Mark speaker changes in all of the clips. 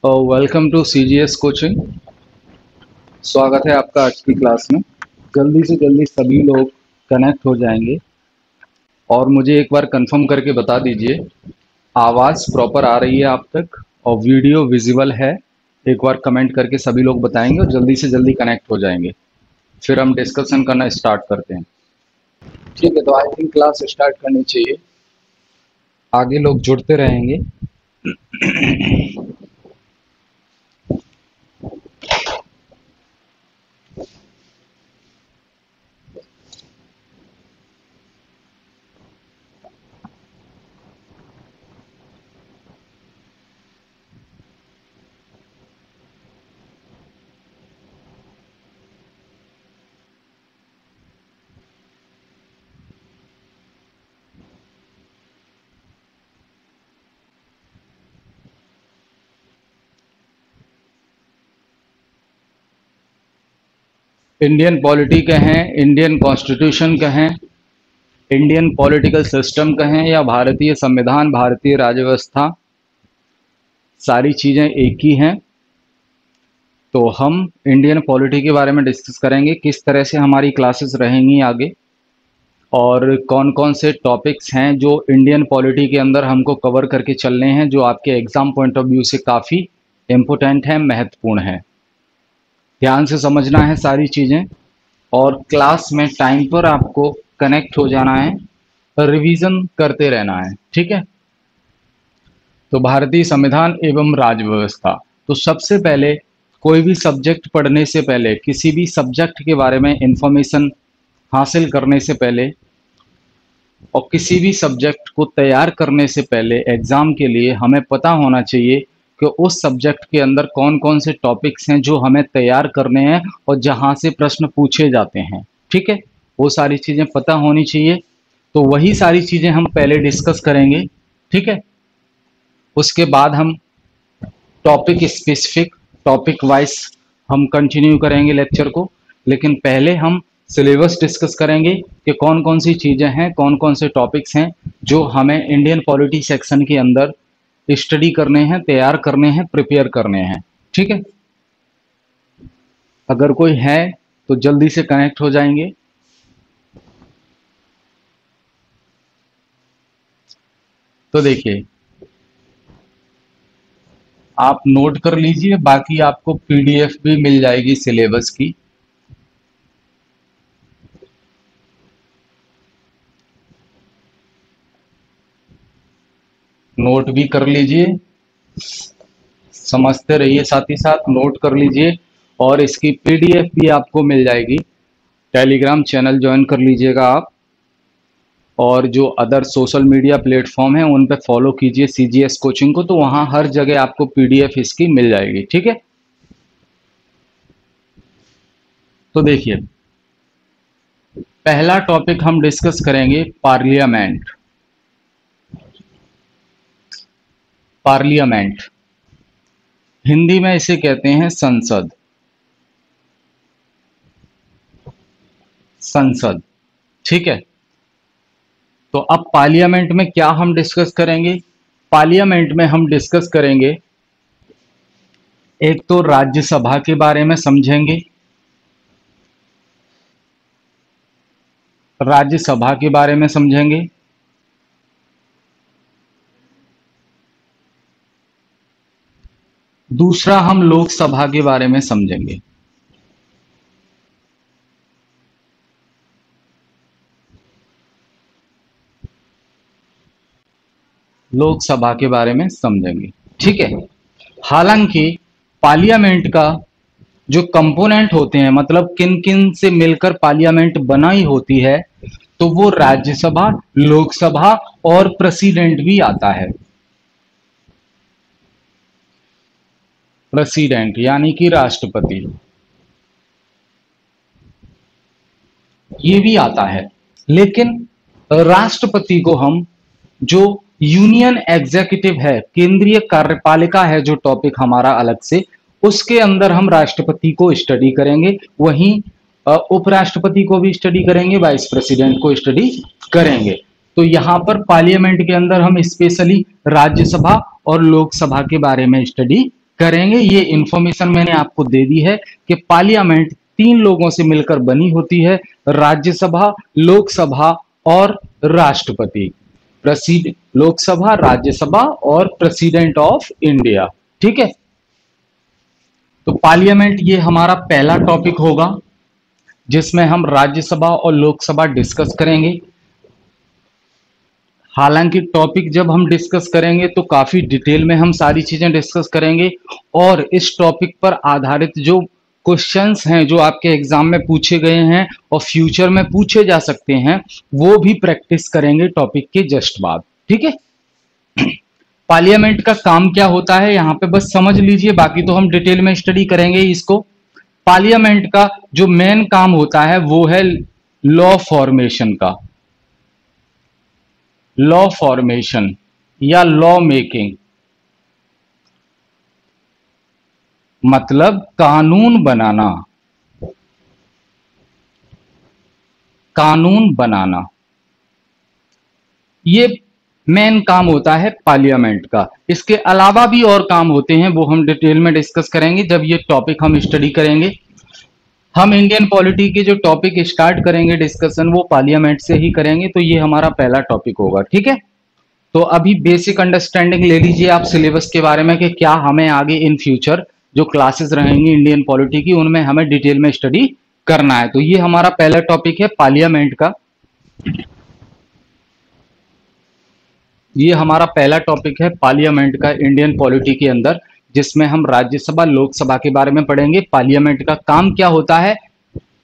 Speaker 1: Welcome to CGS coaching. स्वागत है आपका आज की क्लास में। जल्दी से जल्दी सभी लोग कनेक्ट हो जाएंगे और मुझे एक बार कंफर्म करके बता दीजिए आवाज़ प्रॉपर आ रही है आप तक और वीडियो विजिबल है। एक बार कमेंट करके सभी लोग बताएंगे और जल्दी से जल्दी कनेक्ट हो जाएंगे। फिर हम डिस्कशन करना स्टार्ट करते हैं। ठीक है, तो आई थिंक क्लास स्टार्ट करनी चाहिए। आगे लोग जुड़ते रहेंगे। इंडियन पॉलिटी कहें, इंडियन कॉन्स्टिट्यूशन कहें, इंडियन पॉलिटिकल सिस्टम कहें या भारतीय संविधान, भारतीय राज्य व्यवस्था, सारी चीज़ें एक ही हैं। तो हम इंडियन पॉलिटी के बारे में डिस्कस करेंगे, किस तरह से हमारी क्लासेस रहेंगी आगे और कौन कौन से टॉपिक्स हैं जो इंडियन पॉलिटी के अंदर हमको कवर करके चलने हैं, जो आपके एग्ज़ाम पॉइंट ऑफ व्यू से काफ़ी इम्पोर्टेंट हैं, महत्वपूर्ण हैं। ध्यान से समझना है सारी चीज़ें और क्लास में टाइम पर आपको कनेक्ट हो जाना है, रिवीजन करते रहना है। ठीक है, तो भारतीय संविधान एवं राज्य व्यवस्था। तो सबसे पहले कोई भी सब्जेक्ट पढ़ने से पहले, किसी भी सब्जेक्ट के बारे में इंफॉर्मेशन हासिल करने से पहले और किसी भी सब्जेक्ट को तैयार करने से पहले एग्ज़ाम के लिए हमें पता होना चाहिए कि उस सब्जेक्ट के अंदर कौन कौन से टॉपिक्स हैं जो हमें तैयार करने हैं और जहां से प्रश्न पूछे जाते हैं। ठीक है, वो सारी चीज़ें पता होनी चाहिए। तो वही सारी चीज़ें हम पहले डिस्कस करेंगे। ठीक है, उसके बाद हम टॉपिक स्पेसिफिक, टॉपिक वाइज हम कंटिन्यू करेंगे लेक्चर को। लेकिन पहले हम सिलेबस डिस्कस करेंगे कि कौन कौन सी चीज़ें हैं, कौन कौन से टॉपिक्स हैं जो हमें इंडियन पॉलिटी सेक्शन के अंदर स्टडी करने हैं, तैयार करने हैं, प्रिपेयर करने हैं। ठीक है, अगर कोई है तो जल्दी से कनेक्ट हो जाएंगे। तो देखिए, आप नोट कर लीजिए, बाकी आपको पीडीएफ भी मिल जाएगी सिलेबस की। नोट भी कर लीजिए, समझते रहिए, साथ ही साथ नोट कर लीजिए और इसकी पीडीएफ भी आपको मिल जाएगी। टेलीग्राम चैनल ज्वाइन कर लीजिएगा आप और जो अदर सोशल मीडिया प्लेटफॉर्म है उन पे फॉलो कीजिए सीजीएस कोचिंग को, तो वहाँ हर जगह आपको पीडीएफ इसकी मिल जाएगी। ठीक है, तो देखिए पहला टॉपिक हम डिस्कस करेंगे पार्लियामेंट। पार्लियामेंट हिंदी में इसे कहते हैं संसद। संसद, ठीक है। तो अब पार्लियामेंट में क्या हम डिस्कस करेंगे? पार्लियामेंट में हम डिस्कस करेंगे, एक तो राज्यसभा के बारे में समझेंगे, राज्यसभा के बारे में समझेंगे, दूसरा हम लोकसभा के बारे में समझेंगे। लोकसभा के बारे में समझेंगे, ठीक है। हालांकि पार्लियामेंट का जो कंपोनेंट होते हैं, मतलब किन किन से मिलकर पार्लियामेंट बनाई होती है, तो वो राज्यसभा, लोकसभा और प्रेसिडेंट भी आता है। प्रेसिडेंट यानी कि राष्ट्रपति, ये भी आता है। लेकिन राष्ट्रपति को हम, जो यूनियन एग्जीक्यूटिव है, केंद्रीय कार्यपालिका है जो टॉपिक हमारा अलग से, उसके अंदर हम राष्ट्रपति को स्टडी करेंगे। वहीं उपराष्ट्रपति को भी स्टडी करेंगे, वाइस प्रेसिडेंट को स्टडी करेंगे। तो यहां पर पार्लियामेंट के अंदर हम स्पेशली राज्यसभा और लोकसभा के बारे में स्टडी करेंगे। ये इंफॉर्मेशन मैंने आपको दे दी है कि पार्लियामेंट 3 लोगों से मिलकर बनी होती है, राज्यसभा, लोकसभा और राष्ट्रपति। लोकसभा, राज्यसभा और प्रेसिडेंट ऑफ इंडिया। ठीक है, तो पार्लियामेंट ये हमारा पहला टॉपिक होगा जिसमें हम राज्यसभा और लोकसभा डिस्कस करेंगे। हालांकि टॉपिक जब हम डिस्कस करेंगे तो काफी डिटेल में हम सारी चीजें डिस्कस करेंगे, और इस टॉपिक पर आधारित जो क्वेश्चंस हैं जो आपके एग्जाम में पूछे गए हैं और फ्यूचर में पूछे जा सकते हैं, वो भी प्रैक्टिस करेंगे टॉपिक के जस्ट बाद। ठीक है, पार्लियामेंट का काम क्या होता है यहां पे बस समझ लीजिए, बाकी तो हम डिटेल में स्टडी करेंगे इसको। पार्लियामेंट का जो मेन काम होता है वो है लॉ फॉर्मेशन का, लॉ फॉर्मेशन या लॉ मेकिंग, मतलब कानून बनाना, कानून बनाना, ये मेन काम होता है पार्लियामेंट का। इसके अलावा भी और काम होते हैं, वो हम डिटेल में डिस्कस करेंगे जब ये टॉपिक हम स्टडी करेंगे। हम इंडियन पॉलिटी के जो टॉपिक स्टार्ट करेंगे डिस्कशन वो पार्लियामेंट से ही करेंगे, तो ये हमारा पहला टॉपिक होगा। ठीक है, तो अभी बेसिक अंडरस्टैंडिंग ले लीजिए आप सिलेबस के बारे में कि क्या हमें आगे इन फ्यूचर जो क्लासेस रहेंगी इंडियन पॉलिटी की उनमें हमें डिटेल में स्टडी करना है। तो ये हमारा पहला टॉपिक है पार्लियामेंट का। ये हमारा पहला टॉपिक है पार्लियामेंट का इंडियन पॉलिटी के अंदर, जिसमें हम राज्यसभा लोकसभा के बारे में पढ़ेंगे। पार्लियामेंट का काम क्या होता है,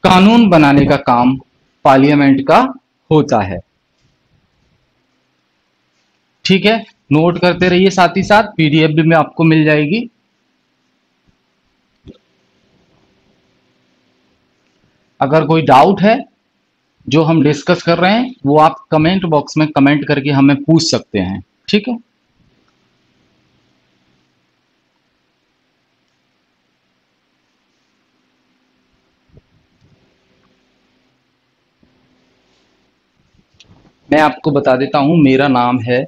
Speaker 1: कानून बनाने का काम पार्लियामेंट का होता है। ठीक है, नोट करते रहिए, साथ ही साथ पीडीएफ भी में आपको मिल जाएगी। अगर कोई डाउट है जो हम डिस्कस कर रहे हैं वो आप कमेंट बॉक्स में कमेंट करके हमें पूछ सकते हैं। ठीक है, मैं आपको बता देता हूं, मेरा नाम है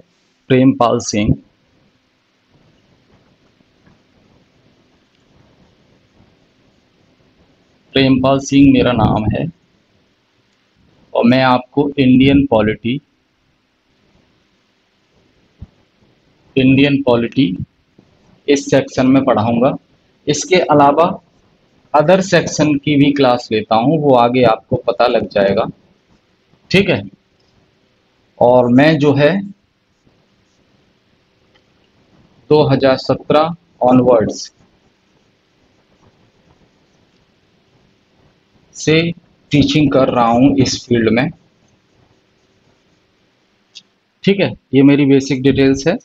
Speaker 1: प्रेमपाल सिंह। प्रेमपाल सिंह मेरा नाम है और मैं आपको इंडियन पॉलिटी इस सेक्शन में पढ़ाऊंगा। इसके अलावा अदर सेक्शन की भी क्लास लेता हूं, वो आगे आपको पता लग जाएगा। ठीक है, और मैं जो है 2017 ऑनवर्ड्स से टीचिंग कर रहा हूं इस फील्ड में। ठीक है, ये मेरी बेसिक डिटेल्स है।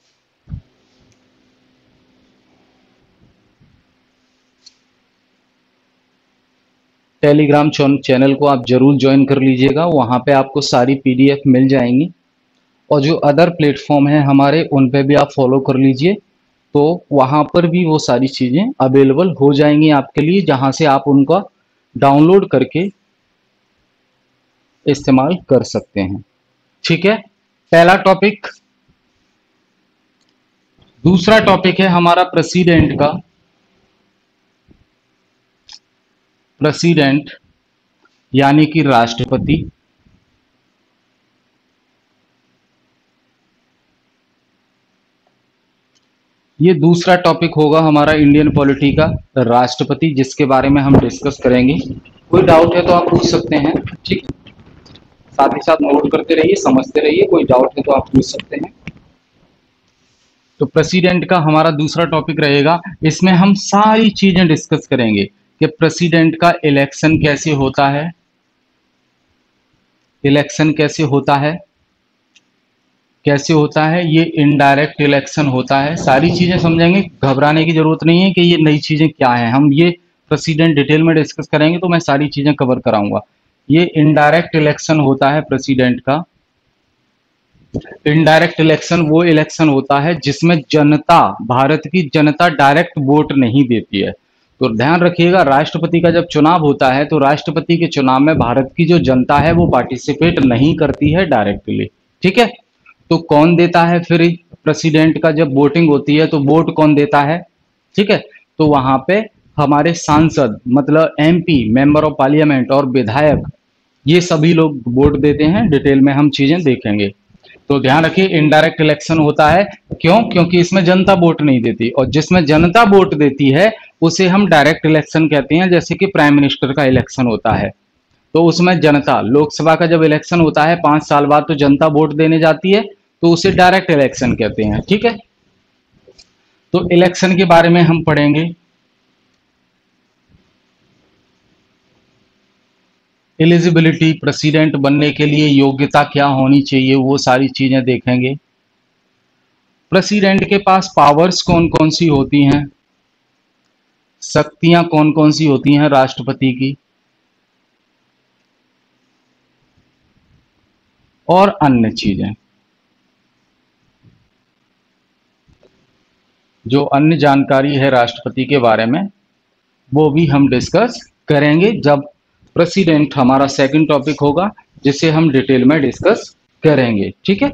Speaker 1: टेलीग्राम चैनल को आप जरूर ज्वाइन कर लीजिएगा, वहां पे आपको सारी पीडीएफ मिल जाएंगी, और जो अदर प्लेटफॉर्म है हमारे उन पे भी आप फॉलो कर लीजिए, तो वहां पर भी वो सारी चीजें अवेलेबल हो जाएंगी आपके लिए, जहां से आप उनका डाउनलोड करके इस्तेमाल कर सकते हैं। ठीक है, पहला टॉपिक। दूसरा टॉपिक है हमारा प्रेसिडेंट का। प्रेसिडेंट यानी कि राष्ट्रपति। ये दूसरा टॉपिक होगा हमारा इंडियन पॉलिटी का, राष्ट्रपति, जिसके बारे में हम डिस्कस करेंगे। कोई डाउट है तो आप पूछ सकते हैं। ठीक, साथ ही साथ नोट करते रहिए, समझते रहिए, कोई डाउट है तो आप पूछ सकते हैं। तो प्रेसिडेंट का हमारा दूसरा टॉपिक रहेगा, इसमें हम सारी चीजें डिस्कस करेंगे कि प्रेसिडेंट का इलेक्शन कैसे होता है, इलेक्शन कैसे होता है, कैसे होता है, ये इनडायरेक्ट इलेक्शन होता है। सारी चीजें समझेंगे, घबराने की जरूरत नहीं है कि ये नई चीजें क्या है। हम ये प्रेसिडेंट डिटेल में डिस्कस करेंगे तो मैं सारी चीजें कवर कराऊंगा। ये इनडायरेक्ट इलेक्शन होता है प्रेसिडेंट का। इनडायरेक्ट इलेक्शन वो इलेक्शन होता है जिसमें जनता, भारत की जनता डायरेक्ट वोट नहीं देती है। तो ध्यान रखिएगा, राष्ट्रपति का जब चुनाव होता है तो राष्ट्रपति के चुनाव में भारत की जो जनता है वो पार्टिसिपेट नहीं करती है डायरेक्टली। ठीक है, तो कौन देता है फिर प्रेसिडेंट का, जब वोटिंग होती है तो वोट कौन देता है, ठीक है। तो वहां पे हमारे सांसद मतलब एमपी, मेंबर ऑफ पार्लियामेंट और विधायक, ये सभी लोग वोट देते हैं। डिटेल में हम चीजें देखेंगे। तो ध्यान रखिए, इनडायरेक्ट इलेक्शन होता है। क्यों? क्योंकि इसमें जनता वोट नहीं देती, और जिसमें जनता वोट देती है उसे हम डायरेक्ट इलेक्शन कहते हैं। जैसे कि प्राइम मिनिस्टर का इलेक्शन होता है, तो उसमें जनता, लोकसभा का जब इलेक्शन होता है 5 साल बाद, तो जनता वोट देने जाती है, तो उसे डायरेक्ट इलेक्शन कहते हैं। ठीक है। तो इलेक्शन के बारे में हम पढ़ेंगे। एलिजिबिलिटी, प्रेसिडेंट बनने के लिए योग्यता क्या होनी चाहिए, वो सारी चीजें देखेंगे। प्रेसिडेंट के पास पावर्स कौन कौन सी होती हैं, शक्तियां कौन कौन सी होती हैं राष्ट्रपति की, और अन्य चीजें, जो अन्य जानकारी है राष्ट्रपति के बारे में, वो भी हम डिस्कस करेंगे जब प्रेसिडेंट हमारा सेकंड टॉपिक होगा, जिसे हम डिटेल में डिस्कस करेंगे। ठीक है।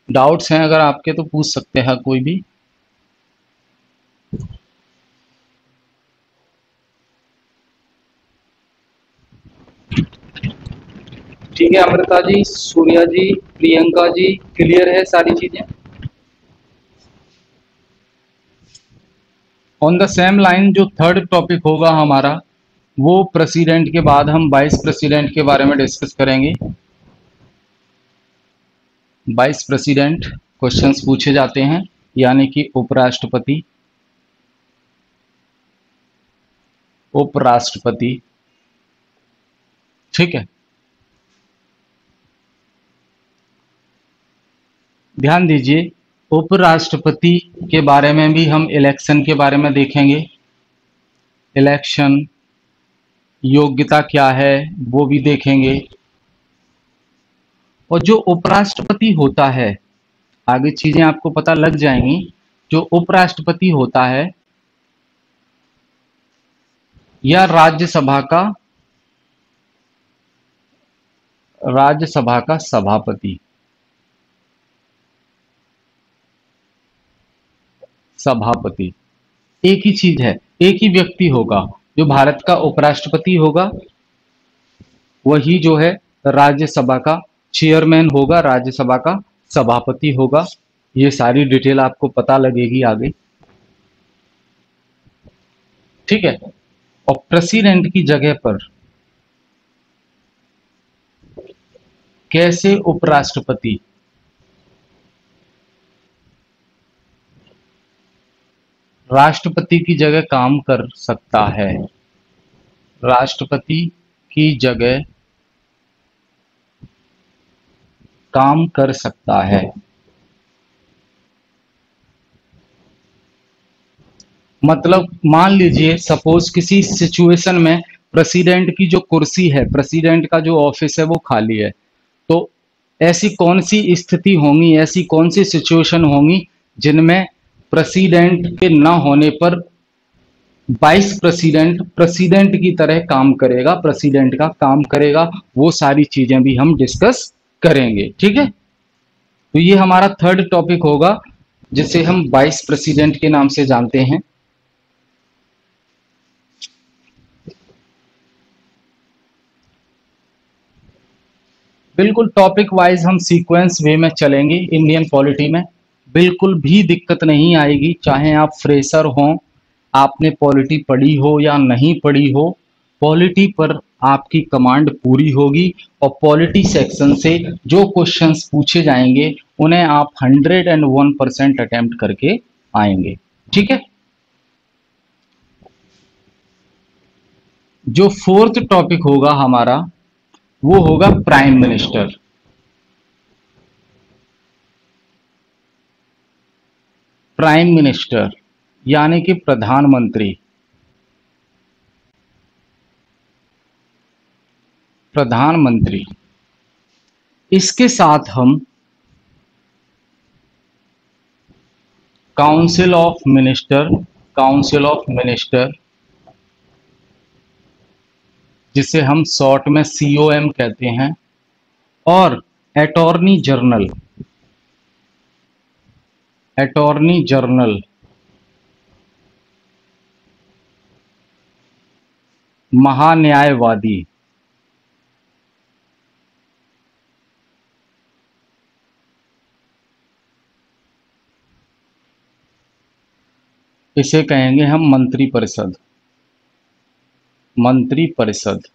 Speaker 1: डाउट्स हैं अगर आपके तो पूछ सकते हैं कोई भी। ठीक है, अमृता जी, सूर्या जी, प्रियंका जी, क्लियर है सारी चीजें? ऑन द सेम लाइन जो थर्ड टॉपिक होगा हमारा, वो प्रेसिडेंट के बाद हम वाइस प्रेसिडेंट के बारे में डिस्कस करेंगे। वाइस प्रेसिडेंट क्वेश्चंस पूछे जाते हैं, यानी कि उपराष्ट्रपति, उपराष्ट्रपति। ठीक है। ध्यान दीजिए, उपराष्ट्रपति के बारे में भी हम इलेक्शन के बारे में देखेंगे। इलेक्शन, योग्यता क्या है वो भी देखेंगे। और जो उपराष्ट्रपति होता है, आगे चीजें आपको पता लग जाएंगी। जो उपराष्ट्रपति होता है या राज्यसभा का सभापति, सभापति एक ही चीज है, एक ही व्यक्ति होगा। जो भारत का उपराष्ट्रपति होगा वही जो है राज्यसभा का चेयरमैन होगा, राज्यसभा का सभापति होगा। ये सारी डिटेल आपको पता लगेगी आगे। ठीक है। और प्रेसिडेंट की जगह पर कैसे उपराष्ट्रपति राष्ट्रपति की जगह काम कर सकता है, राष्ट्रपति की जगह काम कर सकता है। मतलब मान लीजिए, सपोज किसी सिचुएशन में प्रेसिडेंट की जो कुर्सी है, प्रेसिडेंट का जो ऑफिस है वो खाली है, तो ऐसी कौन सी स्थिति होंगी, ऐसी कौन सी सिचुएशन होंगी जिनमें प्रेसिडेंट के न होने पर वाइस प्रेसिडेंट प्रेसिडेंट की तरह काम करेगा, प्रेसिडेंट का काम करेगा। वो सारी चीजें भी हम डिस्कस करेंगे। ठीक है। तो ये हमारा थर्ड टॉपिक होगा, जिसे हम वाइस प्रेसिडेंट के नाम से जानते हैं। बिल्कुल टॉपिक वाइज हम सीक्वेंस वे में चलेंगे। इंडियन पॉलिटी में बिल्कुल भी दिक्कत नहीं आएगी, चाहे आप फ्रेशर हो, आपने पॉलिटी पढ़ी हो या नहीं पढ़ी हो, पॉलिटी पर आपकी कमांड पूरी होगी। और पॉलिटी सेक्शन से जो क्वेश्चंस पूछे जाएंगे उन्हें आप 101% अटेम्प्ट करके आएंगे। ठीक है। जो फोर्थ टॉपिक होगा हमारा, वो होगा प्राइम मिनिस्टर। प्राइम मिनिस्टर यानी कि प्रधानमंत्री, प्रधानमंत्री। इसके साथ हम council of minister, council of minister, जिसे हम शॉर्ट में COM कहते हैं, और अटॉर्नी जनरल, अटॉर्नी जनरल महान्यायवादी, इसे कहेंगे हम मंत्रिपरिषद, मंत्रिपरिषद।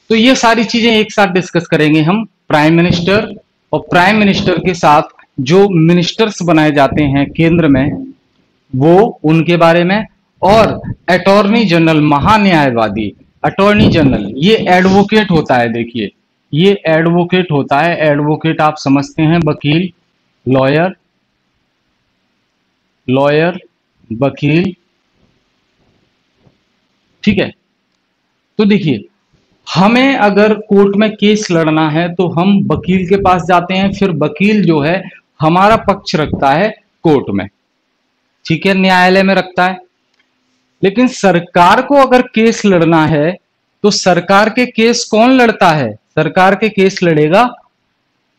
Speaker 1: तो ये सारी चीजें एक साथ डिस्कस करेंगे हम, प्राइम मिनिस्टर और प्राइम मिनिस्टर के साथ जो मिनिस्टर्स बनाए जाते हैं केंद्र में वो उनके बारे में, और अटॉर्नी जनरल महान्यायवादी, अटॉर्नी जनरल ये एडवोकेट होता है, देखिए ये एडवोकेट होता है, एडवोकेट आप समझते हैं वकील, लॉयर, लॉयर वकील, ठीक है। तो देखिए हमें अगर कोर्ट में केस लड़ना है तो हम वकील के पास जाते हैं, फिर वकील जो है हमारा पक्ष रखता है कोर्ट में, ठीक है, न्यायालय में रखता है। लेकिन सरकार को अगर केस लड़ना है तो सरकार के केस कौन लड़ता है? सरकार के केस लड़ेगा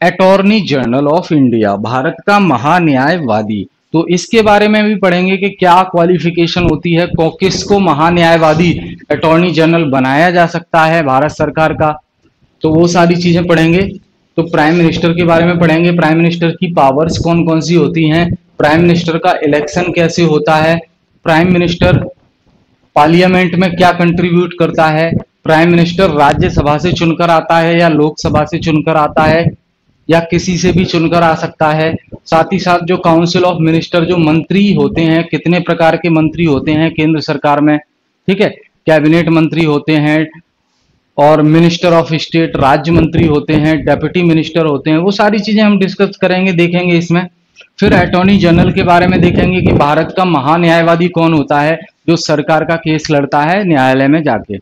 Speaker 1: attorney general of India, Bharat का महान्यायवादी। तो इसके बारे में भी पढ़ेंगे कि क्या क्वालिफिकेशन होती है, किसको महान्यायवादी अटॉर्नी जनरल बनाया जा सकता है भारत सरकार का, तो वो सारी चीजें पढ़ेंगे। तो प्राइम मिनिस्टर के बारे में पढ़ेंगे, प्राइम मिनिस्टर की पावर्स कौन कौन सी होती हैं, प्राइम मिनिस्टर का इलेक्शन कैसे होता है, प्राइम मिनिस्टर पार्लियामेंट में क्या कंट्रीब्यूट करता है, प्राइम मिनिस्टर राज्यसभा से चुनकर आता है या लोकसभा से चुनकर आता है या किसी से भी चुनकर आ सकता है। साथ ही साथ जो काउंसिल ऑफ मिनिस्टर, जो मंत्री होते हैं, कितने प्रकार के मंत्री होते हैं केंद्र सरकार में, ठीक है, कैबिनेट मंत्री होते हैं और मिनिस्टर ऑफ स्टेट राज्य मंत्री होते हैं, डेप्यूटी मिनिस्टर होते हैं, वो सारी चीजें हम डिस्कस करेंगे, देखेंगे इसमें। फिर अटॉर्नी जनरल के बारे में देखेंगे कि भारत का महान्यायवादी कौन होता है जो सरकार का केस लड़ता है न्यायालय में जाके,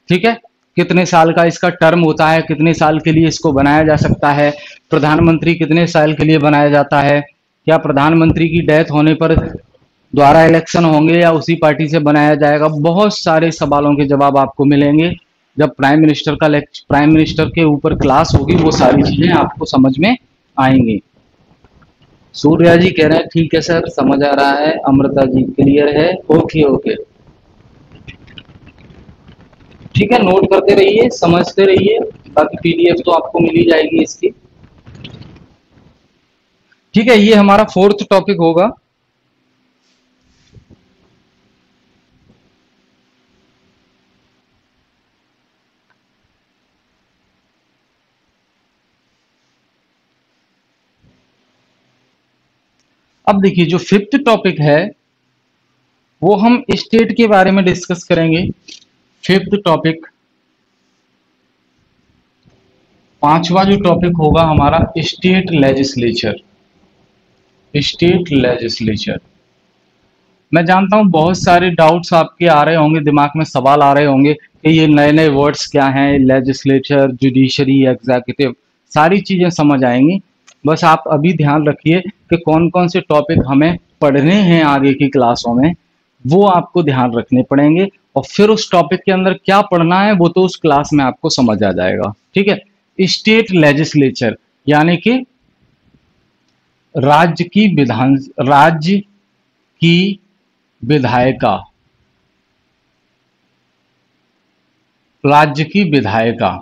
Speaker 1: ठीक है, कितने साल का इसका टर्म होता है, कितने साल के लिए इसको बनाया जा सकता है, प्रधानमंत्री कितने साल के लिए बनाया जाता है, क्या प्रधानमंत्री की डेथ होने पर द्वारा इलेक्शन होंगे या उसी पार्टी से बनाया जाएगा। बहुत सारे सवालों के जवाब आपको मिलेंगे जब प्राइम मिनिस्टर के ऊपर क्लास होगी, वो सारी चीजें आपको समझ में आएंगी। सूर्या जी कह रहे हैं ठीक है सर, समझ आ रहा है। अमृता जी क्लियर है, ओके ओके, ठीक है, नोट करते रहिए, समझते रहिए, बाकी PDF तो आपको मिल ही जाएगी इसकी, ठीक है। ये हमारा 4th टॉपिक होगा। अब देखिए जो 5th टॉपिक है वो हम स्टेट के बारे में डिस्कस करेंगे। 5th टॉपिक, 5वां जो टॉपिक होगा हमारा स्टेट लेजिस्लेचर, स्टेट लेजिस्लेचर। मैं जानता हूं बहुत सारे डाउट्स आपके आ रहे होंगे, दिमाग में सवाल आ रहे होंगे कि ये नए नए वर्ड्स क्या हैं, लेजिस्लेचर, जुडिशरी, एग्जीक्यूटिव, सारी चीजें समझ आएंगी। बस आप अभी ध्यान रखिए कि कौन कौन से टॉपिक हमें पढ़ने हैं आगे की क्लासों में, वो आपको ध्यान रखने पड़ेंगे, और फिर उस टॉपिक के अंदर क्या पढ़ना है वो तो उस क्लास में आपको समझ आ जाएगा, ठीक है। स्टेट लेजिस्लेचर यानी कि राज्य की विधायिका, राज्य की विधायिका।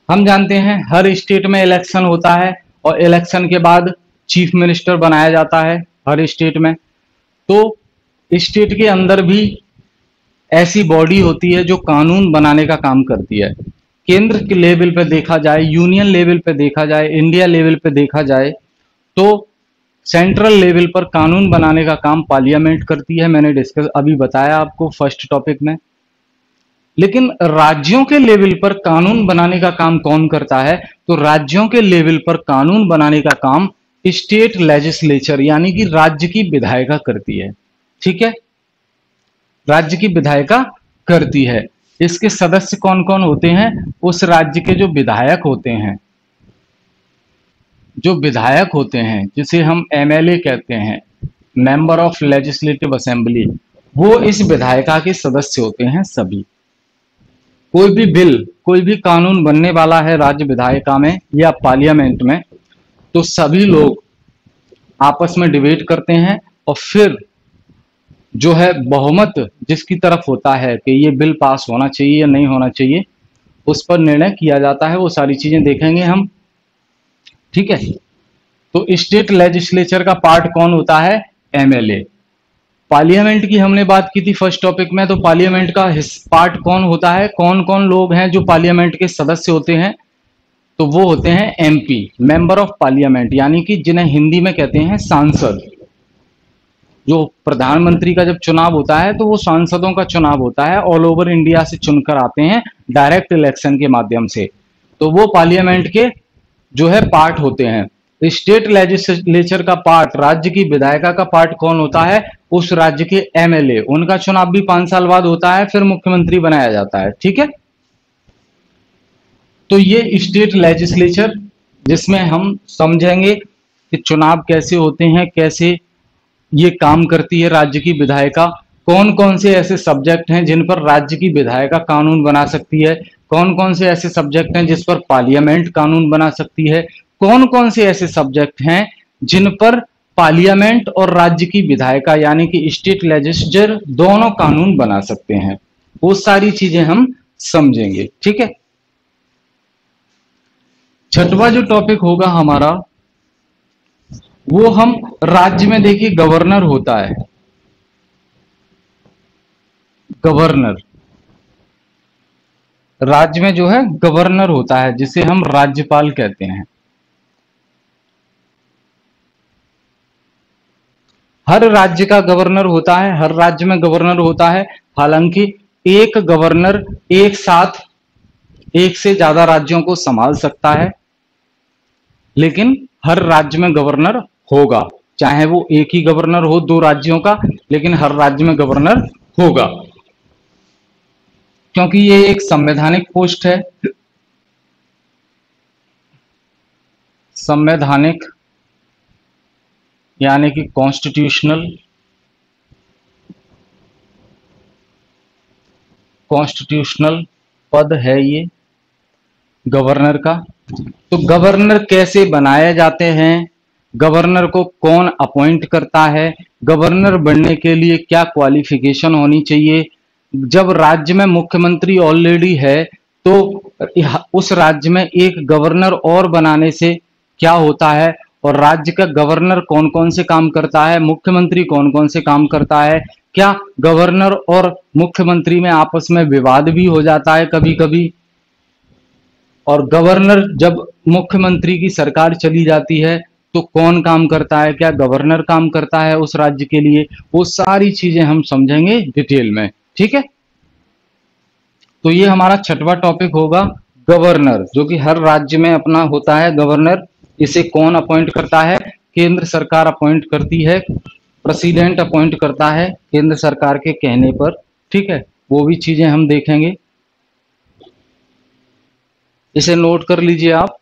Speaker 1: हम जानते हैं हर स्टेट में इलेक्शन होता है और इलेक्शन के बाद चीफ मिनिस्टर बनाया जाता है हर स्टेट में। तो स्टेट के अंदर भी ऐसी बॉडी होती है जो कानून बनाने का काम करती है। केंद्र के लेवल पे देखा जाए, यूनियन लेवल पे देखा जाए, इंडिया लेवल पे देखा जाए तो सेंट्रल लेवल पर कानून बनाने का काम पार्लियामेंट करती है, मैंने डिस्कस अभी बताया आपको फर्स्ट टॉपिक में। लेकिन राज्यों के लेवल पर कानून बनाने का काम कौन करता है? तो राज्यों के लेवल पर कानून बनाने का काम स्टेट लेजिस्लेचर यानी कि राज्य की विधायिका करती है, ठीक है, राज्य की विधायिका करती है। इसके सदस्य कौन कौन होते हैं? उस राज्य के जो विधायक होते हैं जो विधायक होते हैं, जिसे हम एमएलए कहते हैं, मेंबर ऑफ लेजिस्लेटिव असेंबली, वो इस विधायिका के सदस्य होते हैं सभी। कोई भी बिल, कोई भी कानून बनने वाला है राज्य विधायिका में या पार्लियामेंट में, तो सभी लोग आपस में डिबेट करते हैं और फिर जो है बहुमत जिसकी तरफ होता है कि ये बिल पास होना चाहिए या नहीं होना चाहिए, उस पर निर्णय किया जाता है। वो सारी चीजें देखेंगे हम, ठीक है। तो स्टेट लेजिस्लेचर का पार्ट कौन होता है? एमएलए। पार्लियामेंट की हमने बात की थी फर्स्ट टॉपिक में, तो पार्लियामेंट का पार्ट कौन होता है, कौन कौन लोग हैं जो पार्लियामेंट के सदस्य होते हैं? तो वो होते हैं एमपी, मेंबर ऑफ पार्लियामेंट, यानी कि जिन्हें हिंदी में कहते हैं सांसद। जो प्रधानमंत्री का जब चुनाव होता है तो वो सांसदों का चुनाव होता है, ऑल ओवर इंडिया से चुनकर आते हैं डायरेक्ट इलेक्शन के माध्यम से, तो वो पार्लियामेंट के जो है पार्ट होते हैं। स्टेट लेजिस्लेचर का पार्ट, राज्य की विधायिका का पार्ट कौन होता है? उस राज्य के एमएलए। उनका चुनाव भी 5 साल बाद होता है, फिर मुख्यमंत्री बनाया जाता है, ठीक है। तो ये स्टेट लेजिस्लेचर, जिसमें हम समझेंगे कि चुनाव कैसे होते हैं, कैसे ये काम करती है राज्य की विधायिका, कौन कौन से ऐसे सब्जेक्ट हैं जिन पर राज्य की विधायिका कानून बना सकती है, कौन कौन से ऐसे सब्जेक्ट हैं जिस पर पार्लियामेंट कानून बना सकती है, कौन कौन से ऐसे सब्जेक्ट हैं जिन पर पार्लियामेंट और राज्य की विधायिका यानी कि स्टेट लेजिस्लेचर दोनों कानून बना सकते हैं। वो सारी चीजें हम समझेंगे, ठीक है। छठवां जो टॉपिक होगा हमारा, वो हम राज्य में देखिए गवर्नर होता है, गवर्नर राज्य में जो है गवर्नर होता है, जिसे हम राज्यपाल कहते हैं। हर राज्य का गवर्नर होता है, हर राज्य में गवर्नर होता है। हालांकि एक गवर्नर एक साथ एक से ज्यादा राज्यों को संभाल सकता है, लेकिन हर राज्य में गवर्नर होगा, चाहे वो एक ही गवर्नर हो 2 राज्यों का, लेकिन हर राज्य में गवर्नर होगा, क्योंकि ये एक संवैधानिक पोस्ट है। संवैधानिक यानी कि कॉन्स्टिट्यूशनल पद है ये गवर्नर का। तो गवर्नर कैसे बनाए जाते हैं, गवर्नर को कौन अपॉइंट करता है, गवर्नर बनने के लिए क्या क्वालिफिकेशन होनी चाहिए, जब राज्य में मुख्यमंत्री ऑलरेडी है तो उस राज्य में एक गवर्नर और बनाने से क्या होता है, और राज्य का गवर्नर कौन कौन से काम करता है, मुख्यमंत्री कौन कौन से काम करता है, क्या गवर्नर और मुख्यमंत्री में आपस में विवाद भी हो जाता है कभी कभी, और गवर्नर जब मुख्यमंत्री की सरकार चली जाती है तो कौन काम करता है, क्या गवर्नर काम करता है उस राज्य के लिए, वो सारी चीजें हम समझेंगे डिटेल में, ठीक है। तो ये हमारा छठवां टॉपिक होगा, गवर्नर, जो कि हर राज्य में अपना होता है गवर्नर। इसे कौन अपॉइंट करता है? केंद्र सरकार अपॉइंट करती है, प्रेसिडेंट अपॉइंट करता है केंद्र सरकार के कहने पर, ठीक है। वो भी चीजें हम देखेंगे, इसे नोट कर लीजिए आप।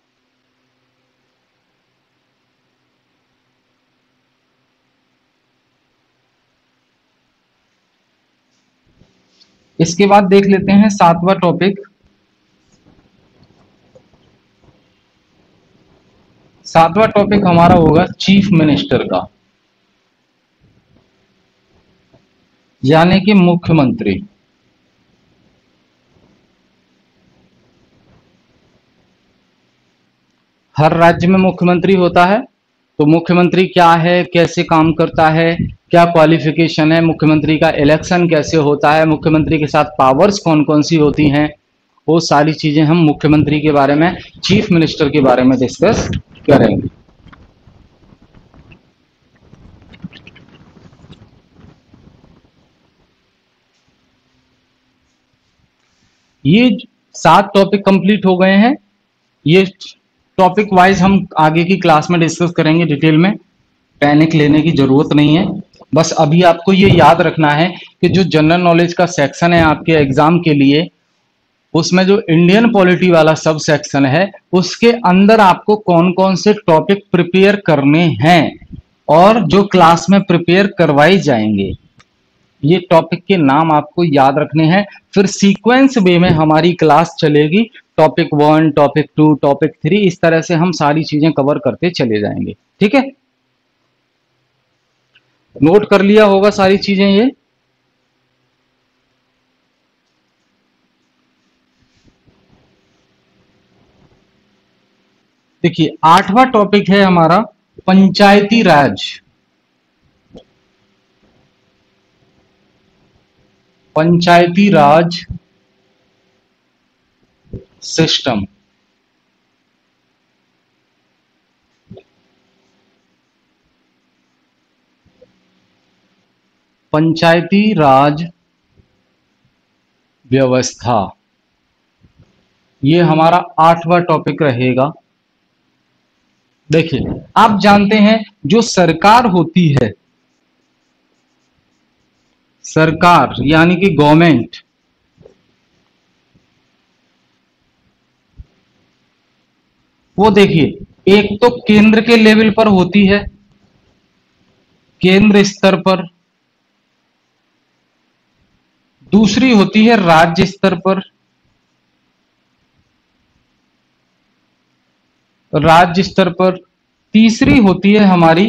Speaker 1: इसके बाद देख लेते हैं 7वां टॉपिक। 7वां टॉपिक हमारा होगा चीफ मिनिस्टर का, यानी कि मुख्यमंत्री। हर राज्य में मुख्यमंत्री होता है, तो मुख्यमंत्री क्या है, कैसे काम करता है, क्या क्वालिफिकेशन है, मुख्यमंत्री का इलेक्शन कैसे होता है, मुख्यमंत्री के साथ पावर्स कौन कौन सी होती हैं, वो सारी चीजें हम मुख्यमंत्री के बारे में, चीफ मिनिस्टर के बारे में डिस्कस करेंगे। ये 7 टॉपिक कंप्लीट हो गए हैं। ये टॉपिक वाइज हम आगे की क्लास में डिस्कस करेंगे डिटेल में, पैनिक लेने की जरूरत नहीं है। बस अभी आपको ये याद रखना है कि जो जनरल नॉलेज का सेक्शन है आपके एग्जाम के लिए, उसमें जो इंडियन पॉलिटी वाला सब सेक्शन है उसके अंदर आपको कौन कौन से टॉपिक प्रिपेयर करने हैं और जो क्लास में प्रिपेयर करवाए जाएंगे, ये टॉपिक के नाम आपको याद रखने हैं। फिर सीक्वेंस वे में हमारी क्लास चलेगी, टॉपिक 1, टॉपिक 2, टॉपिक 3, इस तरह से हम सारी चीजें कवर करते चले जाएंगे। ठीक है, नोट कर लिया होगा सारी चीजें ये। देखिए 8वां टॉपिक है हमारा पंचायती राज। पंचायती राज सिस्टम। पंचायती राज व्यवस्था, ये हमारा 8वां टॉपिक रहेगा। देखिए आप जानते हैं जो सरकार होती है, सरकार यानी कि गवर्नमेंट, वो देखिए एक तो केंद्र के लेवल पर होती है, केंद्र स्तर पर, दूसरी होती है राज्य स्तर पर, राज्य स्तर पर, तीसरी होती है हमारी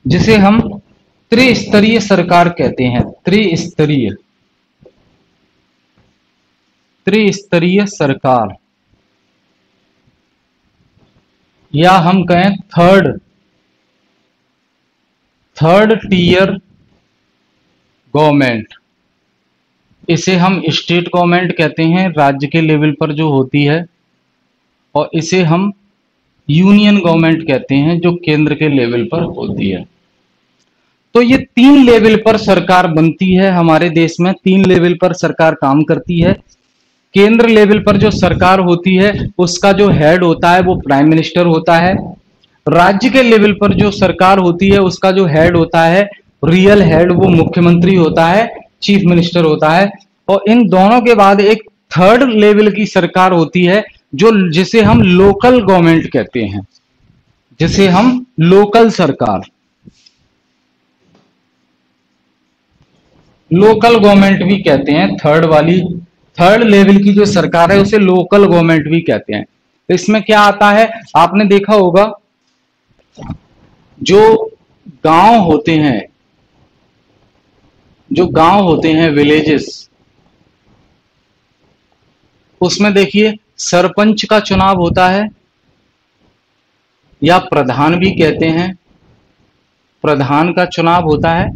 Speaker 1: जिसे हम त्रिस्तरीय सरकार कहते हैं, त्रिस्तरीय, त्रिस्तरीय सरकार, या हम कहें थर्ड टियर गवर्नमेंट। इसे हम स्टेट गवर्नमेंट कहते हैं राज्य के लेवल पर जो होती है, और इसे हम यूनियन गवर्नमेंट कहते हैं जो केंद्र के लेवल पर होती है। तो ये 3 लेवल पर सरकार बनती है हमारे देश में, 3 लेवल पर सरकार काम करती है। केंद्र लेवल पर जो सरकार होती है उसका जो हेड होता है वो प्राइम मिनिस्टर होता है। राज्य के लेवल पर जो सरकार होती है उसका जो हेड होता है, रियल हेड, वो मुख्यमंत्री होता है, चीफ मिनिस्टर होता है। और इन दोनों के बाद एक थर्ड लेवल की सरकार होती है जो जिसे हम लोकल गवर्नमेंट कहते हैं, जिसे हम लोकल सरकार, लोकल गवर्नमेंट भी कहते हैं। थर्ड लेवल की जो सरकार है उसे लोकल गवर्नमेंट भी कहते हैं। इसमें क्या आता है, आपने देखा होगा जो गांव होते हैं, जो गांव होते हैं विलेजेस, उसमें देखिए सरपंच का चुनाव होता है, या प्रधान भी कहते हैं, प्रधान का चुनाव होता है।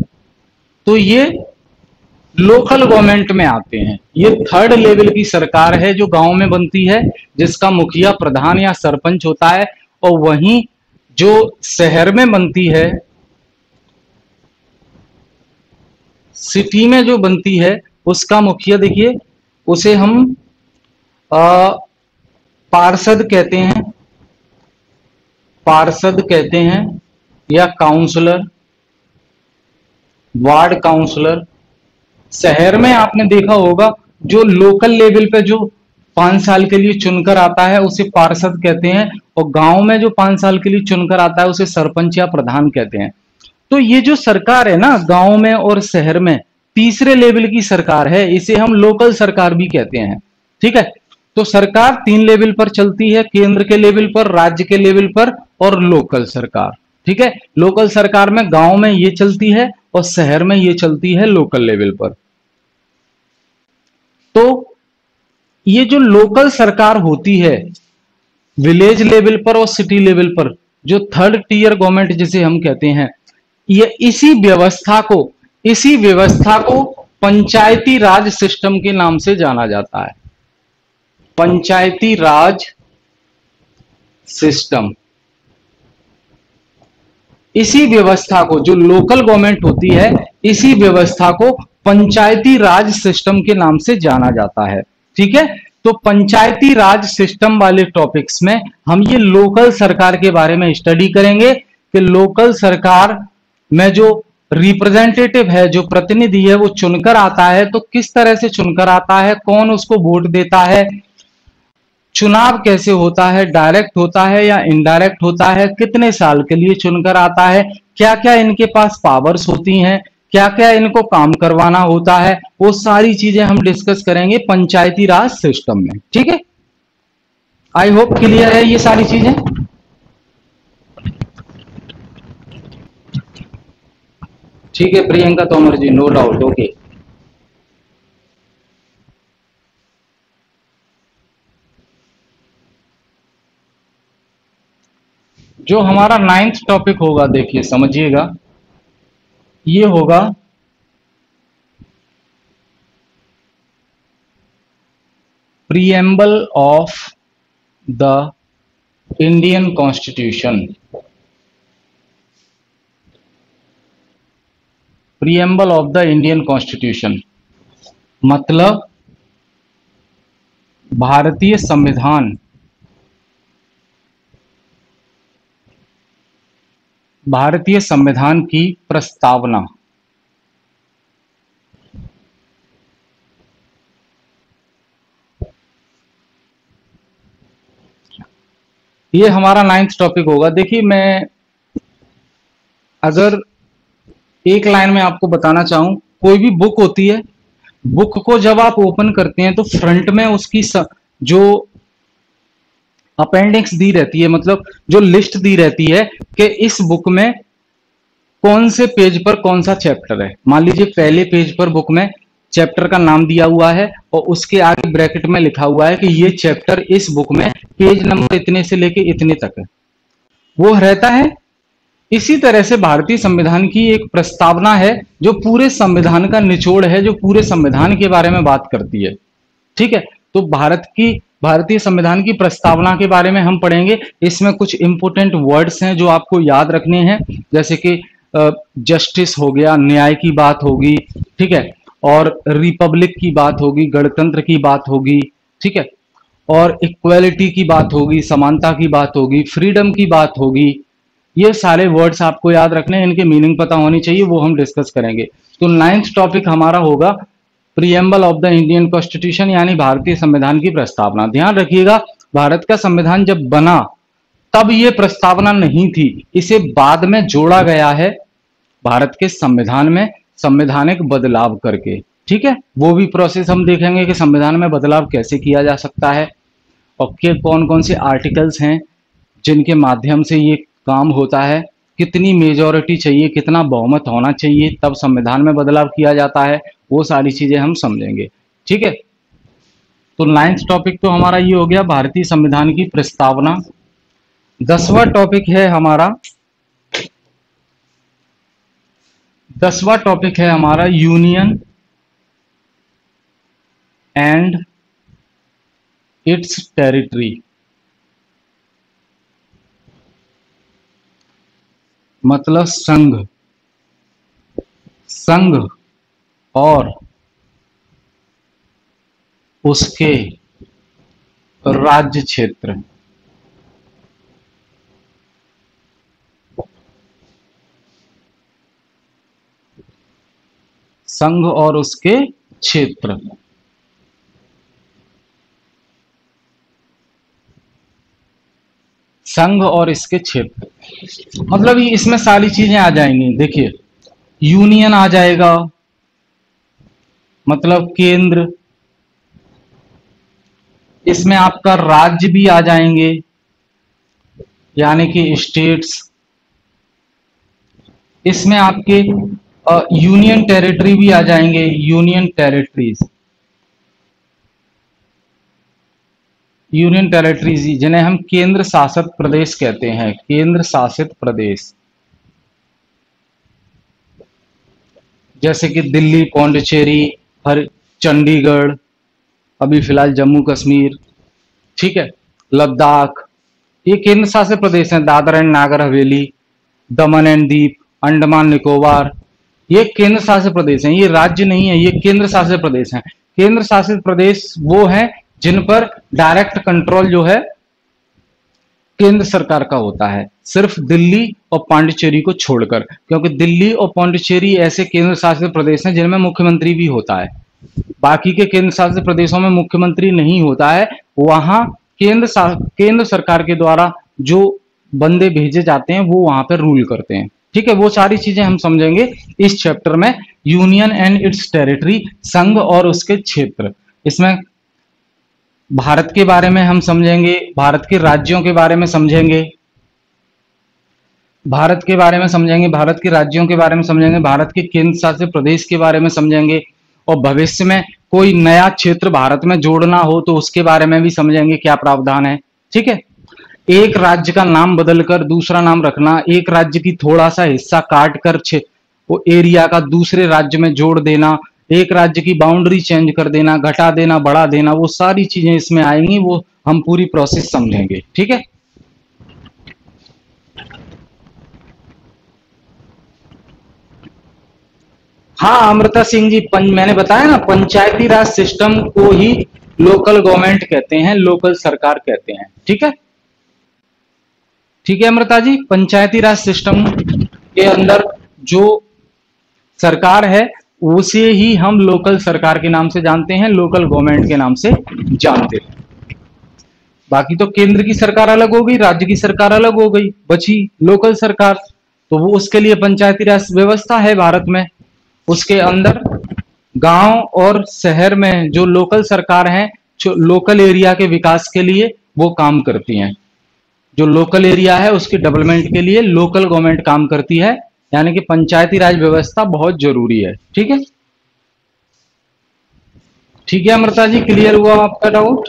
Speaker 1: तो ये लोकल गवर्नमेंट में आते हैं। ये थर्ड लेवल की सरकार है जो गांव में बनती है, जिसका मुखिया प्रधान या सरपंच होता है। और वहीं जो शहर में बनती है, सिटी में जो बनती है, उसका मुखिया देखिए उसे हम पार्षद कहते हैं, पार्षद कहते हैं, या काउंसलर, वार्ड काउंसलर। शहर में आपने देखा होगा जो लोकल लेवल पे जो 5 साल के लिए चुनकर आता है उसे पार्षद कहते हैं, और गांव में जो 5 साल के लिए चुनकर आता है उसे सरपंच या प्रधान कहते हैं। तो ये जो सरकार है ना गांव में और शहर में, तीसरे लेवल की सरकार है, इसे हम लोकल सरकार भी कहते हैं। ठीक है, तो सरकार 3 लेवल पर चलती है, केंद्र के लेवल पर, राज्य के लेवल पर, और लोकल सरकार। ठीक है, लोकल सरकार में गांव में ये चलती है और शहर में ये चलती है लोकल लेवल पर। तो ये जो लोकल सरकार होती है विलेज लेवल पर और सिटी लेवल पर, जो थर्ड टियर गवर्नमेंट जिसे हम कहते हैं, ये इसी व्यवस्था को पंचायती राज सिस्टम के नाम से जाना जाता है। पंचायती राज सिस्टम, इसी व्यवस्था को, जो लोकल गवर्नमेंट होती है, इसी व्यवस्था को पंचायती राज सिस्टम के नाम से जाना जाता है। ठीक है, तो पंचायती राज सिस्टम वाले टॉपिक्स में हम ये लोकल सरकार के बारे में स्टडी करेंगे कि लोकल सरकार में जो रिप्रेजेंटेटिव है, जो प्रतिनिधि है वो चुनकर आता है, तो किस तरह से चुनकर आता है, कौन उसको वोट देता है, चुनाव कैसे होता है, डायरेक्ट होता है या इनडायरेक्ट होता है, कितने साल के लिए चुनकर आता है, क्या क्या इनके पास पावर्स होती हैं, क्या क्या इनको काम करवाना होता है, वो सारी चीजें हम डिस्कस करेंगे पंचायती राज सिस्टम में। ठीक है, आई होप क्लियर है ये सारी चीजें। ठीक है प्रियंका तोमर जी, नो डाउट, ओके। जो हमारा 9th टॉपिक होगा, देखिए समझिएगा, ये होगा preamble of the Indian constitution. Preamble of the Indian constitution मतलब भारतीय संविधान, भारतीय संविधान की प्रस्तावना। ये हमारा 9th टॉपिक होगा। देखिए, मैं अगर एक लाइन में आपको बताना चाहूं, कोई भी बुक होती है, बुक को जब आप ओपन करते हैं तो फ्रंट में उसकी जो अपेंडिक्स दी रहती है, मतलब जो लिस्ट दी रहती है कि इस बुक में कौन से पेज पर कौन सा चैप्टर है। मान लीजिए पहले पेज पर बुक में चैप्टर का नाम दिया हुआ है और उसके आगे ब्रैकेट में लिखा हुआ है कि ये चैप्टर इस बुक में पेज नंबर इतने से लेके इतने तक है, वो रहता है। इसी तरह से भारतीय संविधान की एक प्रस्तावना है जो पूरे संविधान का निचोड़ है, जो पूरे संविधान के बारे में बात करती है। ठीक है, तो भारतीय संविधान की प्रस्तावना के बारे में हम पढ़ेंगे। इसमें कुछ इंपोर्टेंट वर्ड्स हैं जो आपको याद रखने हैं, जैसे कि जस्टिस हो गया, न्याय की बात होगी, ठीक है, और रिपब्लिक की बात होगी, गणतंत्र की बात होगी, ठीक है, और इक्वालिटी की बात होगी, समानता की बात होगी, फ्रीडम की बात होगी। ये सारे वर्ड्स आपको याद रखने हैं, इनके मीनिंग पता होनी चाहिए, वो हम डिस्कस करेंगे। तो 9th टॉपिक हमारा होगा preamble of the Indian constitution, यानी भारतीय संविधान की प्रस्तावना। ध्यान रखिएगा, भारत का संविधान जब बना तब ये प्रस्तावना नहीं थी, इसे बाद में जोड़ा गया है भारत के संविधान में संवैधानिक बदलाव करके। ठीक है, वो भी प्रोसेस हम देखेंगे कि संविधान में बदलाव कैसे किया जा सकता है और के कौन कौन से आर्टिकल्स हैं जिनके माध्यम से ये काम होता है, कितनी मेजॉरिटी चाहिए, कितना बहुमत होना चाहिए, तब संविधान में बदलाव किया जाता है, वो सारी चीजें हम समझेंगे। ठीक है, तो 9th टॉपिक तो हमारा ये हो गया, भारतीय संविधान की प्रस्तावना। 10वां टॉपिक है हमारा, 10वां टॉपिक है हमारा यूनियन एंड इट्स टेरिटरी, मतलब संघ, संघ और उसके राज्य क्षेत्र। संघ और उसके क्षेत्र, संघ और इसके क्षेत्र, मतलब ये इसमें सारी चीजें आ जाएंगी। देखिए, यूनियन आ जाएगा, मतलब केंद्र, इसमें आपका राज्य भी आ जाएंगे, यानी कि स्टेट्स, इसमें आपके यूनियन टेरिटरी भी आ जाएंगे, यूनियन टेरिटरीज, यूनियन टेरिटरीज जिन्हें हम केंद्र शासित प्रदेश कहते हैं, केंद्र शासित प्रदेश, जैसे कि दिल्ली, पौंडीचेरी, हर चंडीगढ़, अभी फिलहाल जम्मू कश्मीर, ठीक है, लद्दाख, ये केंद्र शासित प्रदेश हैं। Dadar and Nagar Haveli, Daman and दीप, अंडमान निकोबार, ये केंद्र शासित प्रदेश हैं, ये राज्य नहीं है, ये केंद्र शासित प्रदेश हैं। केंद्र शासित प्रदेश वो हैं जिन पर डायरेक्ट कंट्रोल जो है केंद्र सरकार का होता है, सिर्फ दिल्ली और पांडिचेरी को छोड़कर, क्योंकि दिल्ली और पांडिचेरी ऐसे केंद्र शासित प्रदेश हैं जिनमें मुख्यमंत्री भी होता है। बाकी के केंद्र शासित प्रदेशों में मुख्यमंत्री नहीं होता है। वहां केंद्र सरकार के द्वारा जो बंदे भेजे जाते हैं वो वहां पर रूल करते हैं। ठीक है, वो सारी चीजें हम समझेंगे इस चैप्टर में। यूनियन एंड इट्स टेरिटरी, संघ और उसके क्षेत्र, इसमें भारत के बारे में हम समझेंगे, भारत के राज्यों के बारे में समझेंगे, भारत के बारे में समझेंगे, भारत के राज्यों के बारे में समझेंगे, भारत के केंद्र शासित प्रदेश के बारे में समझेंगे, और भविष्य में कोई नया क्षेत्र भारत में जोड़ना हो तो उसके बारे में भी समझेंगे क्या प्रावधान है। ठीक है, एक राज्य का नाम बदलकर दूसरा नाम रखना, एक राज्य की थोड़ा सा हिस्सा काट कर वो एरिया का दूसरे राज्य में जोड़ देना, एक राज्य की बाउंड्री चेंज कर देना, घटा देना, बढ़ा देना, वो सारी चीजें इसमें आएंगी, वो हम पूरी प्रोसेस समझेंगे। ठीक है, हाँ अमृता सिंह जी, मैंने बताया ना, पंचायती राज सिस्टम को ही लोकल गवर्नमेंट कहते हैं, लोकल सरकार कहते हैं। ठीक है, ठीक है अमृता जी, पंचायती राज सिस्टम के अंदर जो सरकार है उसे ही हम लोकल सरकार के नाम से जानते हैं, लोकल गवर्नमेंट के नाम से जानते हैं। बाकी तो केंद्र की सरकार अलग हो गई, राज्य की सरकार अलग हो गई, बची लोकल सरकार। तो वो उसके लिए पंचायती राज व्यवस्था है भारत में। उसके अंदर गांव और शहर में जो लोकल सरकार है, जो लोकल एरिया के विकास के लिए वो काम करती हैं। जो लोकल एरिया है उसके डेवलपमेंट के लिए लोकल गवर्नमेंट काम करती है, यानी कि पंचायती राज व्यवस्था बहुत जरूरी है। ठीक है, ठीक है अमृता जी, क्लियर हुआ आपका डाउट?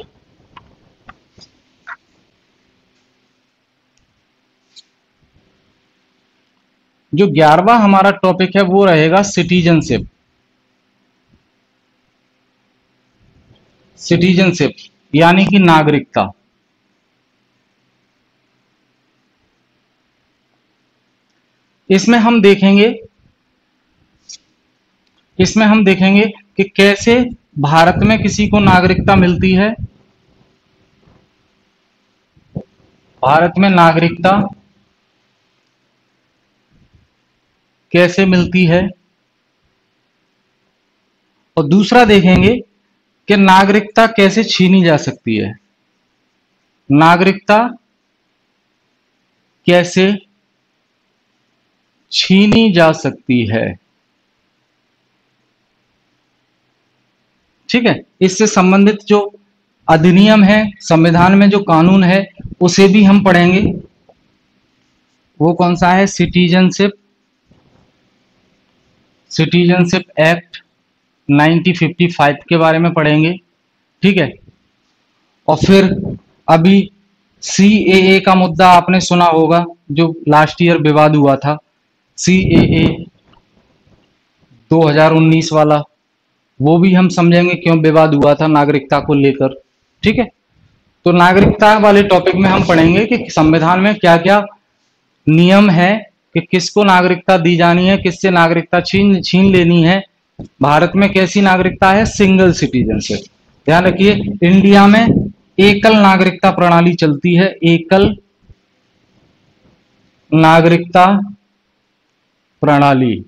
Speaker 1: जो 11वां हमारा टॉपिक है वो रहेगा सिटीजनशिप। सिटीजनशिप यानी कि नागरिकता। इसमें हम देखेंगे, इसमें हम देखेंगे कि कैसे भारत में किसी को नागरिकता मिलती है। भारत में नागरिकता कैसे मिलती है, और दूसरा देखेंगे कि नागरिकता कैसे छीनी जा सकती है। नागरिकता कैसे छीनी जा सकती है। ठीक है, इससे संबंधित जो अधिनियम है, संविधान में जो कानून है उसे भी हम पढ़ेंगे। वो कौन सा है? सिटीजनशिप, सिटीजनशिप एक्ट 1955 के बारे में पढ़ेंगे। ठीक है, और फिर अभी सीएए का मुद्दा आपने सुना होगा, जो लास्ट ईयर विवाद हुआ था, सीएए 2019 वाला, वो भी हम समझेंगे क्यों विवाद हुआ था नागरिकता को लेकर। ठीक है, तो नागरिकता वाले टॉपिक में हम पढ़ेंगे कि संविधान में क्या क्या नियम है, कि किसको नागरिकता दी जानी है, किससे नागरिकता छीन लेनी है। भारत में कैसी नागरिकता है? Single citizenship. ध्यान रखिए, इंडिया में एकल नागरिकता प्रणाली चलती है, एकल नागरिकता प्रणाली,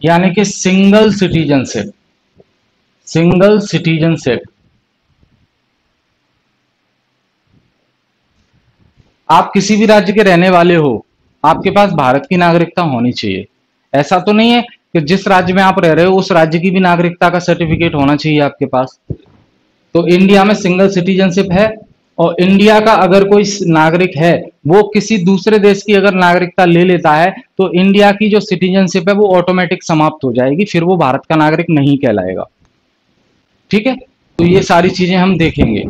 Speaker 1: यानी कि सिंगल सिटीजनशिप। Single citizenship. आप किसी भी राज्य के रहने वाले हो, आपके पास भारत की नागरिकता होनी चाहिए। ऐसा तो नहीं है कि जिस राज्य में आप रह रहे हो उस राज्य की भी नागरिकता का सर्टिफिकेट होना चाहिए आपके पास। तो इंडिया में सिंगल सिटीजनशिप है, और इंडिया का अगर कोई नागरिक है वो किसी दूसरे देश की अगर नागरिकता ले लेता है तो इंडिया की जो सिटीजनशिप है वो ऑटोमेटिक समाप्त हो जाएगी, फिर वो भारत का नागरिक नहीं कहलाएगा। ठीक है, तो ये सारी चीजें हम देखेंगे।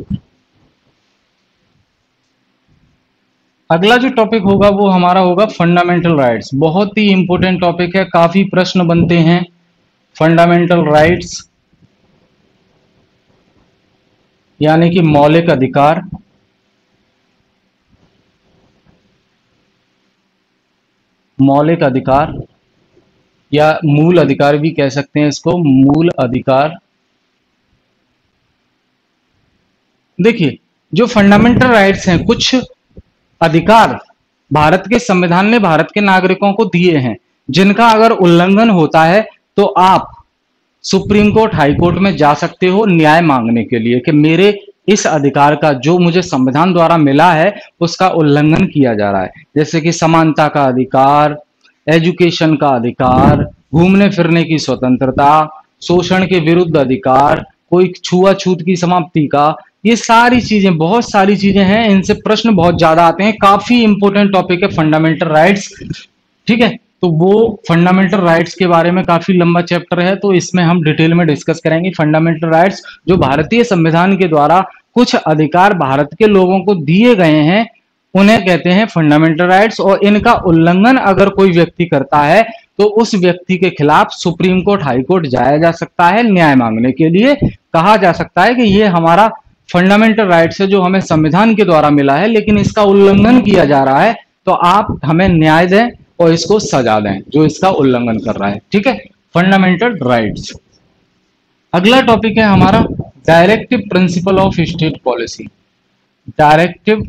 Speaker 1: अगला जो टॉपिक होगा वो हमारा होगा फंडामेंटल राइट्स। बहुत ही इंपॉर्टेंट टॉपिक है, काफी प्रश्न बनते हैं। फंडामेंटल राइट्स यानी कि मौलिक अधिकार। मौलिक अधिकार या मूल अधिकार भी कह सकते हैं इसको, मूल अधिकार। देखिए, जो फंडामेंटल राइट्स हैं, कुछ अधिकार भारत के संविधान ने भारत के नागरिकों को दिए हैं, जिनका अगर उल्लंघन होता है तो आप सुप्रीम कोर्ट, हाई कोर्ट में जा सकते हो न्याय मांगने के लिए कि मेरे इस अधिकार का जो मुझे संविधान द्वारा मिला है उसका उल्लंघन किया जा रहा है। जैसे कि समानता का अधिकार, एजुकेशन का अधिकार, घूमने फिरने की स्वतंत्रता, शोषण के विरुद्ध अधिकार, कोई छुआछूत की समाप्ति का, ये सारी चीजें, बहुत सारी चीजें हैं, इनसे प्रश्न बहुत ज्यादा आते हैं। काफी इंपॉर्टेंट टॉपिक है फंडामेंटल राइट्स, ठीक है। तो वो फंडामेंटल राइट्स के बारे में काफी लंबा चैप्टर है, तो इसमें हम डिटेल में डिस्कस करेंगे। फंडामेंटल राइट्स जो भारतीय संविधान के द्वारा कुछ अधिकार भारत के लोगों को दिए गए हैं, उन्हें कहते हैं फंडामेंटल राइट्स। और इनका उल्लंघन अगर कोई व्यक्ति करता है तो उस व्यक्ति के खिलाफ सुप्रीम कोर्ट, हाई कोर्ट जाया जा सकता है न्याय मांगने के लिए। कहा जा सकता है कि ये हमारा फंडामेंटल राइट्स है जो हमें संविधान के द्वारा मिला है, लेकिन इसका उल्लंघन किया जा रहा है, तो आप हमें न्याय दें और इसको सजा दें जो इसका उल्लंघन कर रहा है, ठीक है। Fundamental rights. अगला टॉपिक है हमारा directive principle of state policy. Directive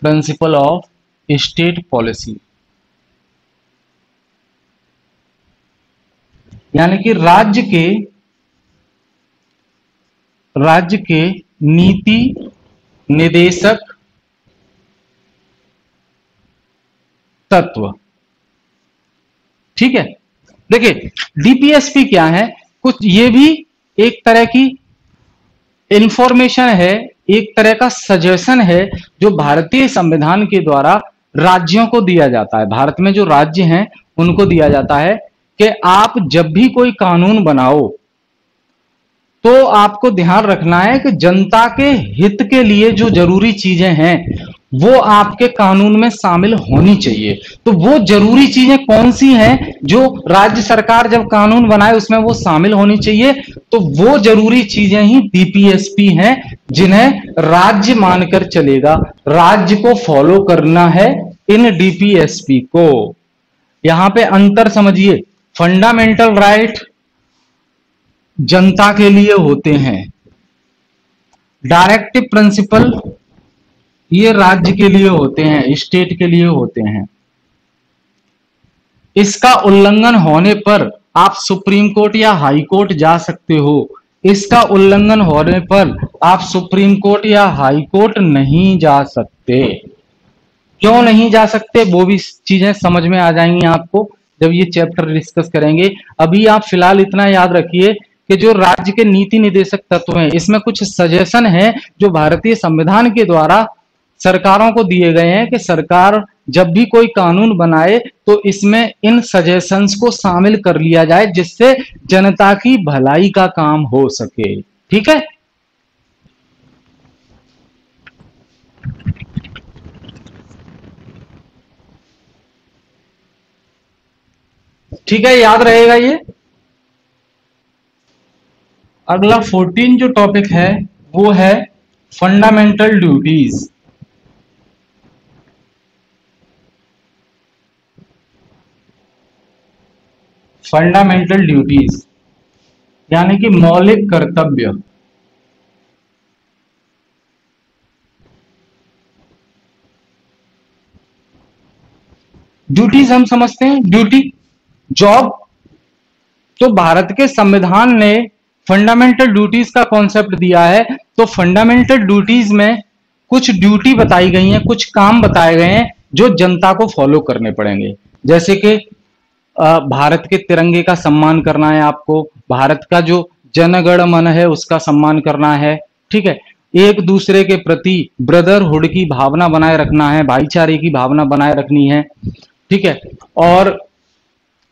Speaker 1: principle of state policy, यानी कि राज्य के नीति निर्देशक तत्व, ठीक है। देखिए डीपीएसपी क्या है, कुछ ये भी एक तरह की इंफॉर्मेशन है, एक तरह का सजेशन है जो भारतीय संविधान के द्वारा राज्यों को दिया जाता है। भारत में जो राज्य हैं उनको दिया जाता है कि आप जब भी कोई कानून बनाओ तो आपको ध्यान रखना है कि जनता के हित के लिए जो जरूरी चीजें हैं वो आपके कानून में शामिल होनी चाहिए। तो वो जरूरी चीजें कौन सी हैं जो राज्य सरकार जब कानून बनाए उसमें वो शामिल होनी चाहिए, तो वो जरूरी चीजें ही डीपीएसपी हैं जिन्हें राज्य मानकर चलेगा, राज्य को फॉलो करना है इन डीपीएसपी को। यहां पे अंतर समझिए, फंडामेंटल राइट जनता के लिए होते हैं, डायरेक्टिव प्रिंसिपल ये राज्य के लिए होते हैं, स्टेट के लिए होते हैं। इसका उल्लंघन होने पर आप सुप्रीम कोर्ट या हाई कोर्ट जा सकते हो। इसका उल्लंघन होने पर आप सुप्रीम कोर्ट या हाई कोर्ट नहीं जा सकते। क्यों नहीं जा सकते वो भी चीजें समझ में आ जाएंगी आपको जब ये चैप्टर डिस्कस करेंगे। अभी आप फिलहाल इतना याद रखिए कि जो राज्य के नीति निर्देशक तत्व हैं इसमें कुछ सजेशन है जो भारतीय संविधान के द्वारा सरकारों को दिए गए हैं कि सरकार जब भी कोई कानून बनाए तो इसमें इन सजेशंस को शामिल कर लिया जाए जिससे जनता की भलाई का काम हो सके, ठीक है। ठीक है, याद रहेगा ये। अगला 14 जो टॉपिक है वो है फंडामेंटल ड्यूटीज। फंडामेंटल ड्यूटीज यानी कि मौलिक कर्तव्य। ड्यूटीज हम समझते हैं ड्यूटी, जॉब। तो भारत के संविधान ने फंडामेंटल ड्यूटीज का कॉन्सेप्ट दिया है। तो फंडामेंटल ड्यूटीज में कुछ ड्यूटी बताई गई हैं, कुछ काम बताए गए हैं जो जनता को फॉलो करने पड़ेंगे। जैसे कि भारत के तिरंगे का सम्मान करना है आपको, भारत का जो जनगण मन है उसका सम्मान करना है, ठीक है। एक दूसरे के प्रति ब्रदरहुड की भावना बनाए रखना है, भाईचारे की भावना बनाए रखनी है, ठीक है। और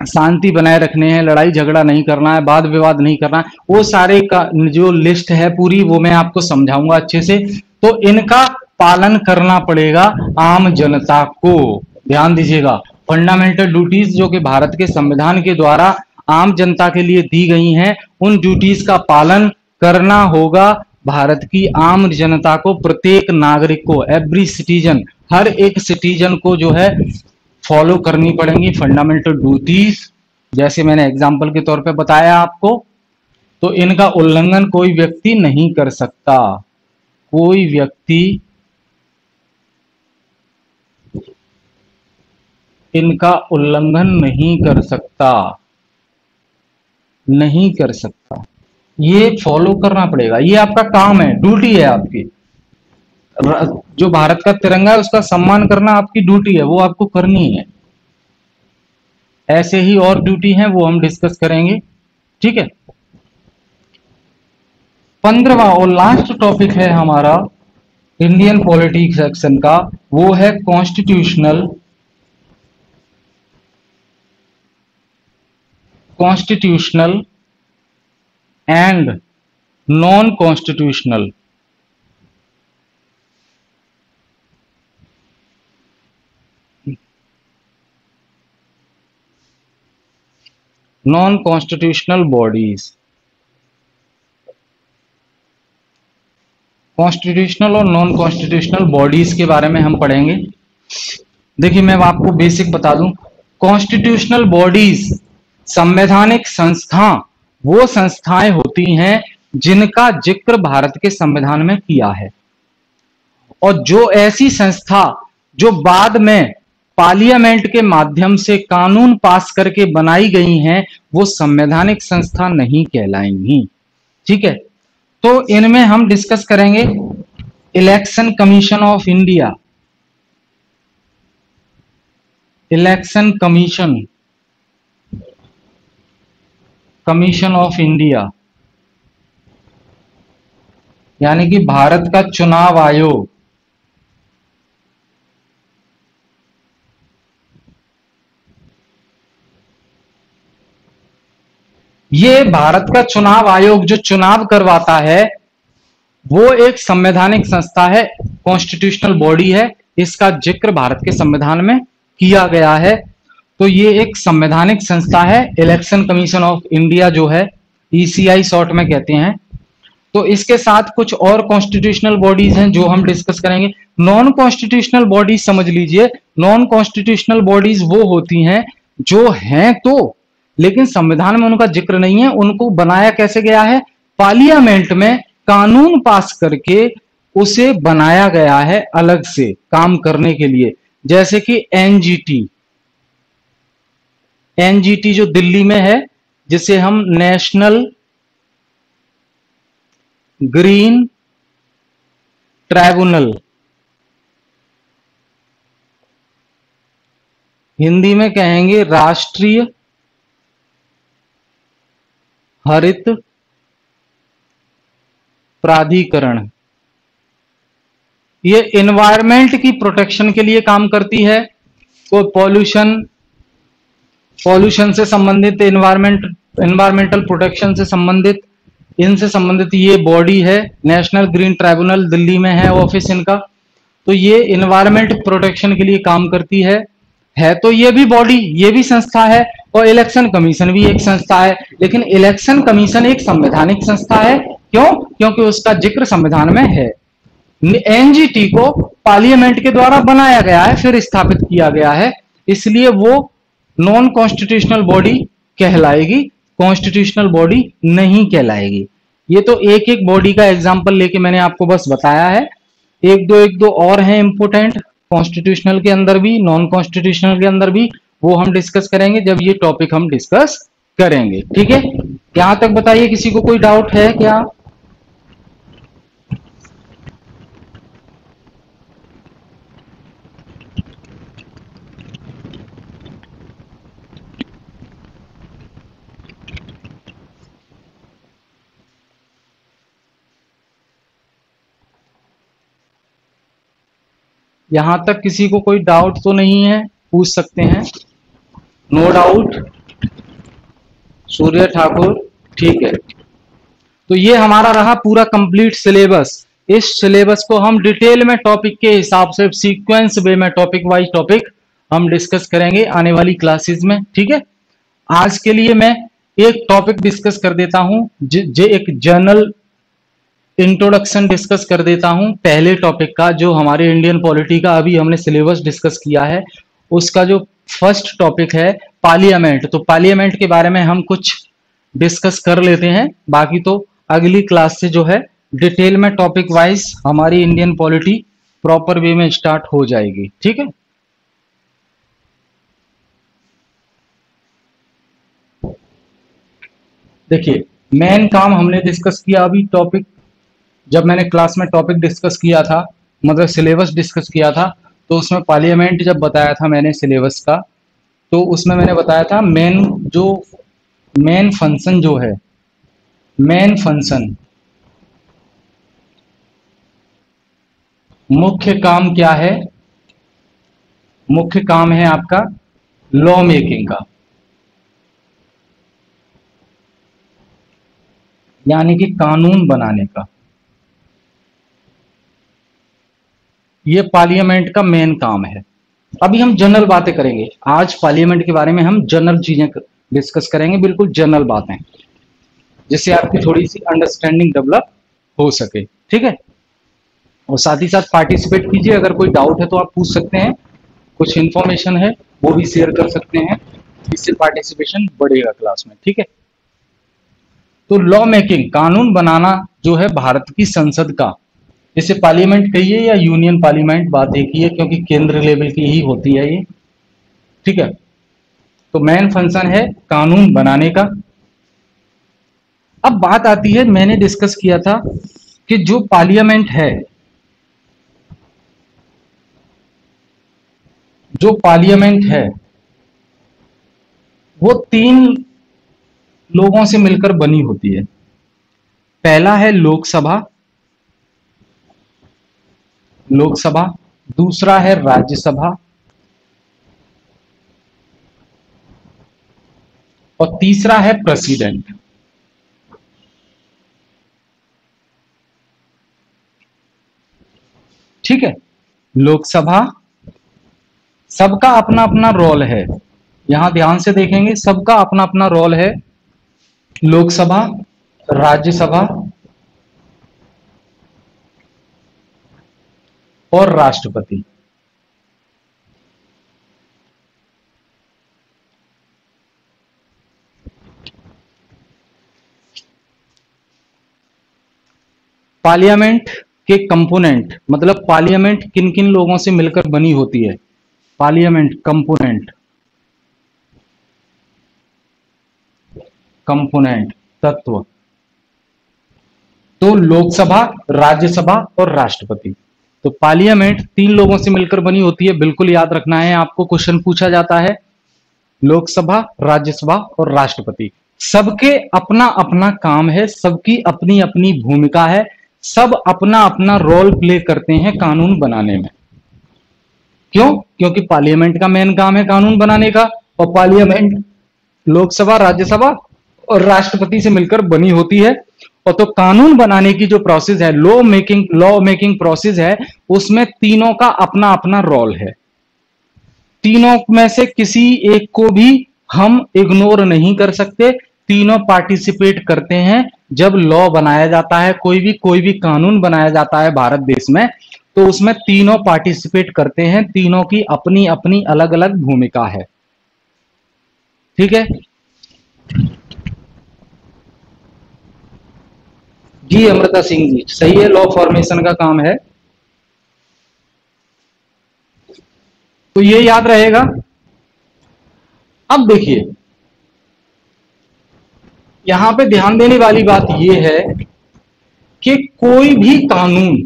Speaker 1: शांति बनाए रखने हैं, लड़ाई झगड़ा नहीं करना है, वाद विवाद नहीं करना है। वो सारे का जो लिस्ट है पूरी वो मैं आपको समझाऊंगा अच्छे से। तो इनका पालन करना पड़ेगा आम जनता को, ध्यान दीजिएगा। फंडामेंटल ड्यूटीज जो कि भारत के संविधान के द्वारा आम जनता के लिए दी गई हैं, उन ड्यूटीज का पालन करना होगा भारत की आम जनता को, प्रत्येक नागरिक को, एवरी सिटीजन, हर एक सिटीजन को जो है फॉलो करनी पड़ेंगी फंडामेंटल ड्यूटीज, जैसे मैंने एग्जाम्पल के तौर पे बताया आपको। तो इनका उल्लंघन कोई व्यक्ति नहीं कर सकता, कोई व्यक्ति इनका उल्लंघन नहीं कर सकता, नहीं कर सकता। ये फॉलो करना पड़ेगा, ये आपका काम है, ड्यूटी है आपकी। जो भारत का तिरंगा है उसका सम्मान करना आपकी ड्यूटी है, वो आपको करनी है। ऐसे ही और ड्यूटी है, वो हम डिस्कस करेंगे, ठीक है। 15वां और लास्ट टॉपिक है हमारा इंडियन पॉलिटिक्स सेक्शन का, वो है constitutional and non constitutional. Non constitutional bodies, constitutional और नॉन कॉन्स्टिट्यूशनल बॉडीज के बारे में हम पढ़ेंगे। देखिए मैं आपको बेसिक बता दूं, कॉन्स्टिट्यूशनल बॉडीज संवैधानिक संस्था वो संस्थाएं होती हैं जिनका जिक्र भारत के संविधान में किया है, और जो ऐसी संस्था जो बाद में पार्लियामेंट के माध्यम से कानून पास करके बनाई गई हैं, वो संवैधानिक संस्था नहीं कहलाएंगी, ठीक है। तो इनमें हम डिस्कस करेंगे election commission of India, election commission of India, यानी कि भारत का चुनाव आयोग। ये भारत का चुनाव आयोग जो चुनाव करवाता है, वो एक संवैधानिक संस्था है, कॉन्स्टिट्यूशनल बॉडी है, इसका जिक्र भारत के संविधान में किया गया है। तो ये एक संवैधानिक संस्था है, इलेक्शन कमीशन ऑफ इंडिया जो है, ईसीआई शॉर्ट में कहते हैं। तो इसके साथ कुछ और कॉन्स्टिट्यूशनल बॉडीज हैं जो हम डिस्कस करेंगे। नॉन कॉन्स्टिट्यूशनल बॉडीज समझ लीजिए, नॉन कॉन्स्टिट्यूशनल बॉडीज वो होती हैं जो हैं तो, लेकिन संविधान में उनका जिक्र नहीं है। उनको बनाया कैसे गया है, पार्लियामेंट में कानून पास करके उसे बनाया गया है अलग से काम करने के लिए। जैसे कि एनजीटी जो दिल्ली में है, जिसे हम नेशनल ग्रीन ट्राइब्यूनल, हिंदी में कहेंगे राष्ट्रीय हरित प्राधिकरण। ये एनवायरमेंट की प्रोटेक्शन के लिए काम करती है। कोई पॉल्यूशन से संबंधित, एनवायरमेंटल प्रोटेक्शन से संबंधित, इनसे संबंधित ये बॉडी है। नेशनल ग्रीन ट्राइब्यूनल दिल्ली में है ऑफिस इनका। तो ये एनवायरमेंट प्रोटेक्शन के लिए काम करती है तो ये भी बॉडी, ये भी संस्था है। और इलेक्शन कमीशन भी एक संस्था है, लेकिन इलेक्शन कमीशन एक संवैधानिक संस्था है। क्यों? क्योंकि उसका जिक्र संविधान में है। एनजीटी को पार्लियामेंट के द्वारा बनाया गया है, फिर स्थापित किया गया है, इसलिए वो नॉन कॉन्स्टिट्यूशनल बॉडी कहलाएगी, कॉन्स्टिट्यूशनल बॉडी नहीं कहलाएगी। ये तो एक एक बॉडी का एग्जांपल लेके मैंने आपको बस बताया है। एक दो और हैं इंपोर्टेंट, कॉन्स्टिट्यूशनल के अंदर भी, नॉन कॉन्स्टिट्यूशनल के अंदर भी, वो हम डिस्कस करेंगे जब ये टॉपिक हम डिस्कस करेंगे, ठीक है। यहां तक बताइए, किसी को कोई डाउट है क्या? यहां तक किसी को कोई डाउट तो नहीं है? पूछ सकते हैं। No doubt. सूर्य ठाकुर, ठीक है। तो ये हमारा रहा पूरा कंप्लीट सिलेबस। इस सिलेबस को हम डिटेल में टॉपिक के हिसाब से सीक्वेंस वे में टॉपिक वाइज टॉपिक हम डिस्कस करेंगे आने वाली क्लासेस में, ठीक है। आज के लिए मैं एक टॉपिक डिस्कस कर देता हूं, एक जनरल इंट्रोडक्शन डिस्कस कर देता हूं पहले टॉपिक का, जो हमारे इंडियन पॉलिटी का अभी हमने सिलेबस डिस्कस किया है। उसका जो फर्स्ट टॉपिक है पार्लियामेंट, तो पार्लियामेंट के बारे में हम कुछ डिस्कस कर लेते हैं। बाकी तो अगली क्लास से जो है डिटेल में टॉपिक वाइज हमारी इंडियन पॉलिटी प्रॉपर वे में स्टार्ट हो जाएगी। ठीक है। देखिए, मेन काम हमने डिस्कस किया अभी टॉपिक, जब मैंने क्लास में टॉपिक डिस्कस किया था, मतलब सिलेबस डिस्कस किया था, तो उसमें पार्लियामेंट जब बताया था मैंने सिलेबस का, तो उसमें मैंने बताया था मेन फंक्शन जो है, मेन फंक्शन, मुख्य काम क्या है, मुख्य काम है आपका लॉ मेकिंग का, यानी कि कानून बनाने का। ये पार्लियामेंट का मेन काम है। अभी हम जनरल बातें करेंगे, आज पार्लियामेंट के बारे में हम जनरल चीजें डिस्कस करेंगे, बिल्कुल जनरल बातें, जिससे आपकी थोड़ी सी अंडरस्टैंडिंग डेवलप हो सके। ठीक है। और साथ ही साथ पार्टिसिपेट कीजिए, अगर कोई डाउट है तो आप पूछ सकते हैं, कुछ इंफॉर्मेशन है वो भी शेयर कर सकते हैं, इससे पार्टिसिपेशन बढ़ेगा क्लास में। ठीक है। तो लॉ मेकिंग, कानून बनाना जो है भारत की संसद का, इसे पार्लियामेंट कहिए या यूनियन पार्लियामेंट, बात एक ही है, क्योंकि केंद्र लेवल की ही होती है ये। ठीक है। तो मेन फंक्शन है कानून बनाने का। अब बात आती है, मैंने डिस्कस किया था कि जो पार्लियामेंट है, जो पार्लियामेंट है वो तीन लोगों से मिलकर बनी होती है। पहला है लोकसभा, लोकसभा, दूसरा है राज्यसभा, और तीसरा है प्रेसिडेंट। ठीक है। लोकसभा, सबका अपना अपना रोल है, यहां ध्यान से देखेंगे, सबका अपना अपना रोल है। लोकसभा, राज्यसभा और राष्ट्रपति। पार्लियामेंट के कंपोनेंट, मतलब पार्लियामेंट किन किन लोगों से मिलकर बनी होती है, पार्लियामेंट कंपोनेंट, कंपोनेंट तत्व, तो लोकसभा, राज्यसभा और राष्ट्रपति। तो पार्लियामेंट तीन लोगों से मिलकर बनी होती है, बिल्कुल याद रखना है आपको, क्वेश्चन पूछा जाता है। लोकसभा, राज्यसभा और राष्ट्रपति, सबके अपना अपना काम है, सबकी अपनी अपनी भूमिका है, सब अपना अपना रोल प्ले करते हैं कानून बनाने में। क्यों? क्योंकि पार्लियामेंट का मेन काम है कानून बनाने का, और पार्लियामेंट लोकसभा, राज्यसभा और राष्ट्रपति से मिलकर बनी होती है। और तो कानून बनाने की जो प्रोसेस है, लॉ मेकिंग प्रोसेस है, उसमें तीनों का अपना अपना रोल है। तीनों में से किसी एक को भी हम इग्नोर नहीं कर सकते, तीनों पार्टिसिपेट करते हैं। जब लॉ बनाया जाता है, कोई भी कानून बनाया जाता है भारत देश में, तो उसमें तीनों पार्टिसिपेट करते हैं, तीनों की अपनी अपनी अलग अलग भूमिका है। ठीक है जी। अमृता सिंह जी, सही है, लॉ फॉर्मेशन का काम है, तो ये याद रहेगा। अब देखिए, यहां पे ध्यान देने वाली बात यह है कि कोई भी कानून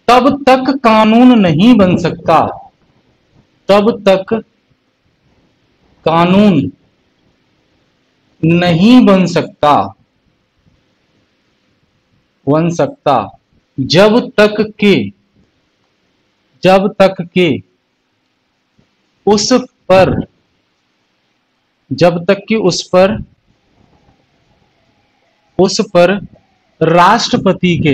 Speaker 1: तब तक कानून नहीं बन सकता, तब तक कानून नहीं बन सकता जब तक के जब तक के उस पर जब तक कि उस पर राष्ट्रपति के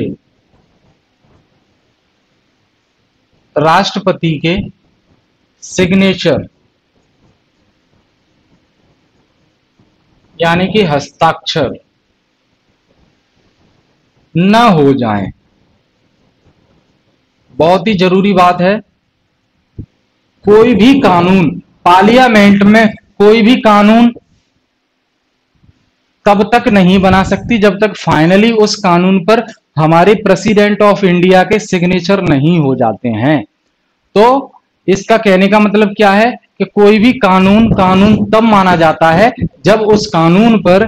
Speaker 1: राष्ट्रपति के सिग्नेचर, यानी कि हस्ताक्षर न हो जाएं, बहुत ही जरूरी बात है, कोई भी कानून पार्लियामेंट में कोई भी कानून तब तक नहीं बना सकती जब तक फाइनली उस कानून पर हमारे प्रेसिडेंट ऑफ इंडिया के सिग्नेचर नहीं हो जाते हैं। तो इसका कहने का मतलब क्या है कि कोई भी कानून कानून तब माना जाता है जब उस कानून पर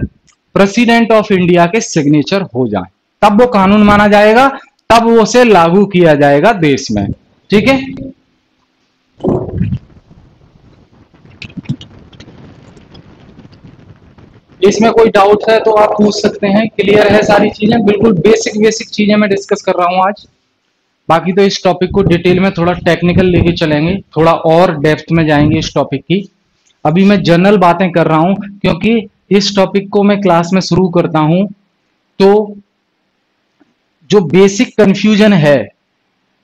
Speaker 1: प्रेसिडेंट ऑफ इंडिया के सिग्नेचर हो जाए, तब वो कानून माना जाएगा, तब वो उसे लागू किया जाएगा देश में। ठीक है, इसमें कोई डाउट है तो आप पूछ सकते हैं। क्लियर है सारी चीजें? बिल्कुल बेसिक बेसिक चीजें मैं डिस्कस कर रहा हूं आज। बाकी तो इस टॉपिक को डिटेल में थोड़ा टेक्निकल लेके चलेंगे, थोड़ा और डेप्थ में जाएंगे इस टॉपिक की। अभी मैं जनरल बातें कर रहा हूं क्योंकि इस टॉपिक को मैं क्लास में शुरू करता हूं तो जो बेसिक कंफ्यूजन है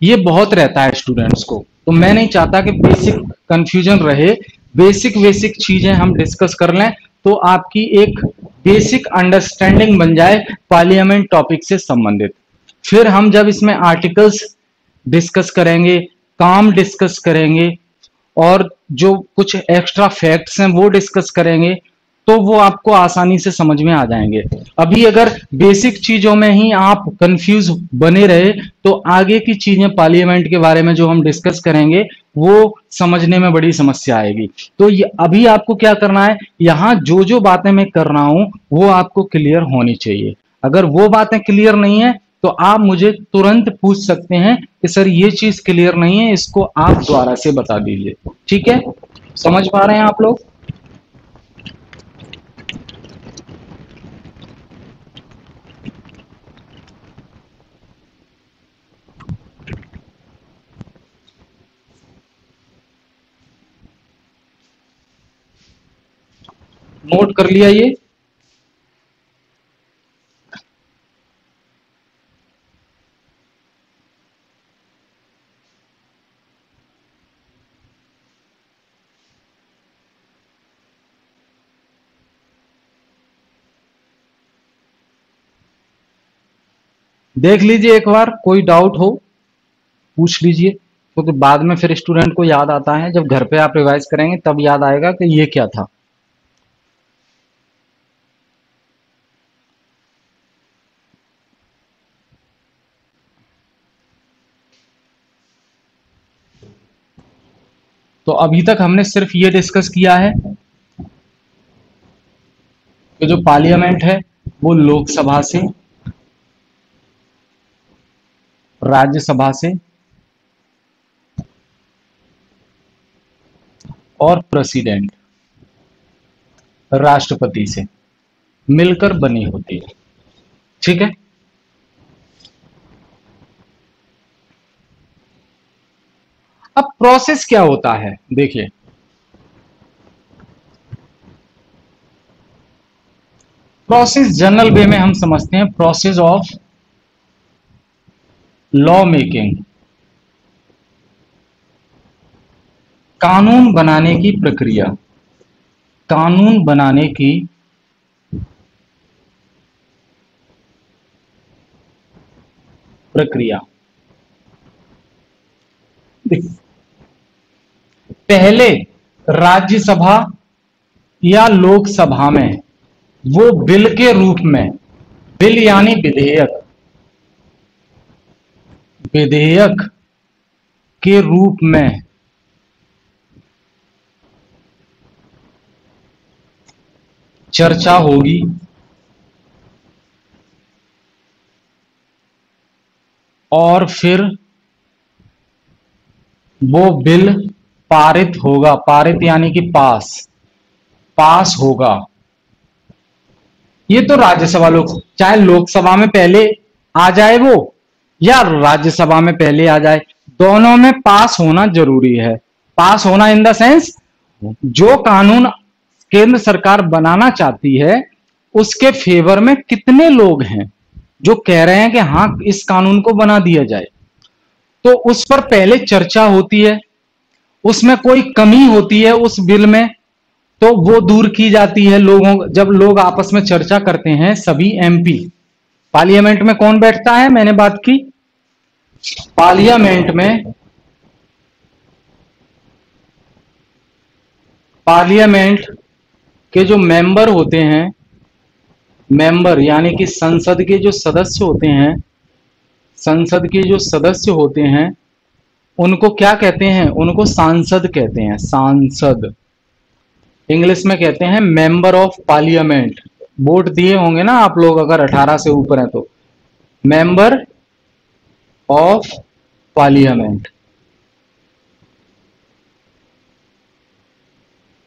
Speaker 1: ये बहुत रहता है स्टूडेंट्स को, तो मैं नहीं चाहता कि बेसिक कंफ्यूजन रहे। बेसिक बेसिक चीजें हम डिस्कस कर लें तो आपकी एक बेसिक अंडरस्टैंडिंग बन जाए पार्लियामेंट टॉपिक से संबंधित। फिर हम जब इसमें आर्टिकल्स डिस्कस करेंगे, काम डिस्कस करेंगे और जो कुछ एक्स्ट्रा फैक्ट्स हैं वो डिस्कस करेंगे तो वो आपको आसानी से समझ में आ जाएंगे। अभी अगर बेसिक चीजों में ही आप कंफ्यूज बने रहे तो आगे की चीजें पार्लियामेंट के बारे में जो हम डिस्कस करेंगे वो समझने में बड़ी समस्या आएगी। तो ये अभी आपको क्या करना है, यहाँ जो जो बातें मैं कर रहा हूं वो आपको क्लियर होनी चाहिए। अगर वो बातें क्लियर नहीं है तो आप मुझे तुरंत पूछ सकते हैं कि सर ये चीज क्लियर नहीं है, इसको आप दोबारा से बता दीजिए। ठीक है, समझ पा रहे हैं आप लोग? नोट कर लिया ये? देख लीजिए एक बार, कोई डाउट हो पूछ लीजिए, क्योंकि तो बाद में फिर स्टूडेंट को याद आता है, जब घर पे आप रिवाइज करेंगे तब याद आएगा कि ये क्या था। तो अभी तक हमने सिर्फ ये डिस्कस किया है कि जो पार्लियामेंट है वो लोकसभा से, राज्यसभा से और प्रेसिडेंट राष्ट्रपति से मिलकर बनी होती है। ठीक है, अब प्रोसेस क्या होता है देखिए, प्रोसेस जनरल वे में हम समझते हैं प्रोसेस ऑफ लॉ मेकिंग, कानून बनाने की प्रक्रिया, कानून बनाने की प्रक्रिया। पहले राज्यसभा या लोकसभा में वो बिल के रूप में, बिल यानी विधेयक, विधेयक के रूप में चर्चा होगी और फिर वो बिल पारित होगा, पारित यानी कि पास होगा। ये तो राज्यसभा लोग, चाहे लोकसभा में पहले आ जाए वो या राज्यसभा में पहले आ जाए, दोनों में पास होना जरूरी है। पास होना इन द सेंस, जो कानून केंद्र सरकार बनाना चाहती है उसके फेवर में कितने लोग हैं जो कह रहे हैं कि हाँ इस कानून को बना दिया जाए, तो उस पर पहले चर्चा होती है। उसमें कोई कमी होती है उस बिल में तो वो दूर की जाती है। लोगों, जब लोग आपस में चर्चा करते हैं, सभी एमपी, पार्लियामेंट में कौन बैठता है, मैंने बात की पार्लियामेंट में, पार्लियामेंट के जो मेंबर होते हैं, मेंबर यानी कि संसद के जो सदस्य होते हैं, संसद के जो सदस्य होते हैं उनको क्या कहते हैं? उनको सांसद कहते हैं। सांसद इंग्लिश में कहते हैं मेंबर ऑफ पार्लियामेंट। वोट दिए होंगे ना आप लोग, अगर 18 से ऊपर हैं तो। मेंबर ऑफ पार्लियामेंट,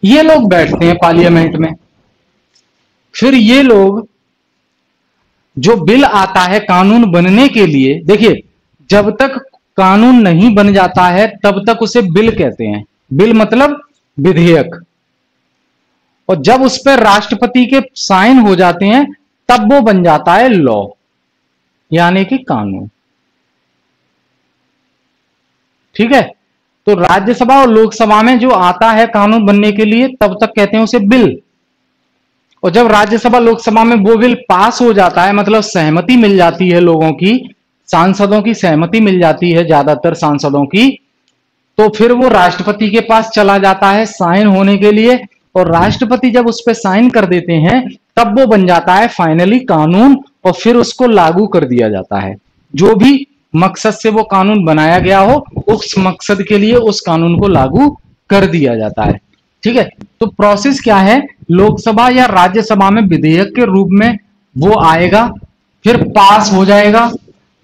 Speaker 1: ये लोग बैठते हैं पार्लियामेंट में। फिर ये लोग, जो बिल आता है कानून बनने के लिए, देखिए जब तक कानून नहीं बन जाता है तब तक उसे बिल कहते हैं। बिल मतलब विधेयक। और जब उस पर राष्ट्रपति के साइन हो जाते हैं तब वो बन जाता है लॉ, यानी कि कानून। ठीक है, तो राज्यसभा और लोकसभा में जो आता है कानून बनने के लिए तब तक कहते हैं उसे बिल। और जब राज्यसभा लोकसभा में वो बिल पास हो जाता है, मतलब सहमति मिल जाती है लोगों की, सांसदों की सहमति मिल जाती है, ज्यादातर सांसदों की, तो फिर वो राष्ट्रपति के पास चला जाता है साइन होने के लिए। और राष्ट्रपति जब उस पर साइन कर देते हैं तब वो बन जाता है फाइनली कानून, और फिर उसको लागू कर दिया जाता है। जो भी मकसद से वो कानून बनाया गया हो, उस मकसद के लिए उस कानून को लागू कर दिया जाता है। ठीक है, तो प्रोसेस क्या है? लोकसभा या राज्यसभा में विधेयक के रूप में वो आएगा, फिर पास हो जाएगा।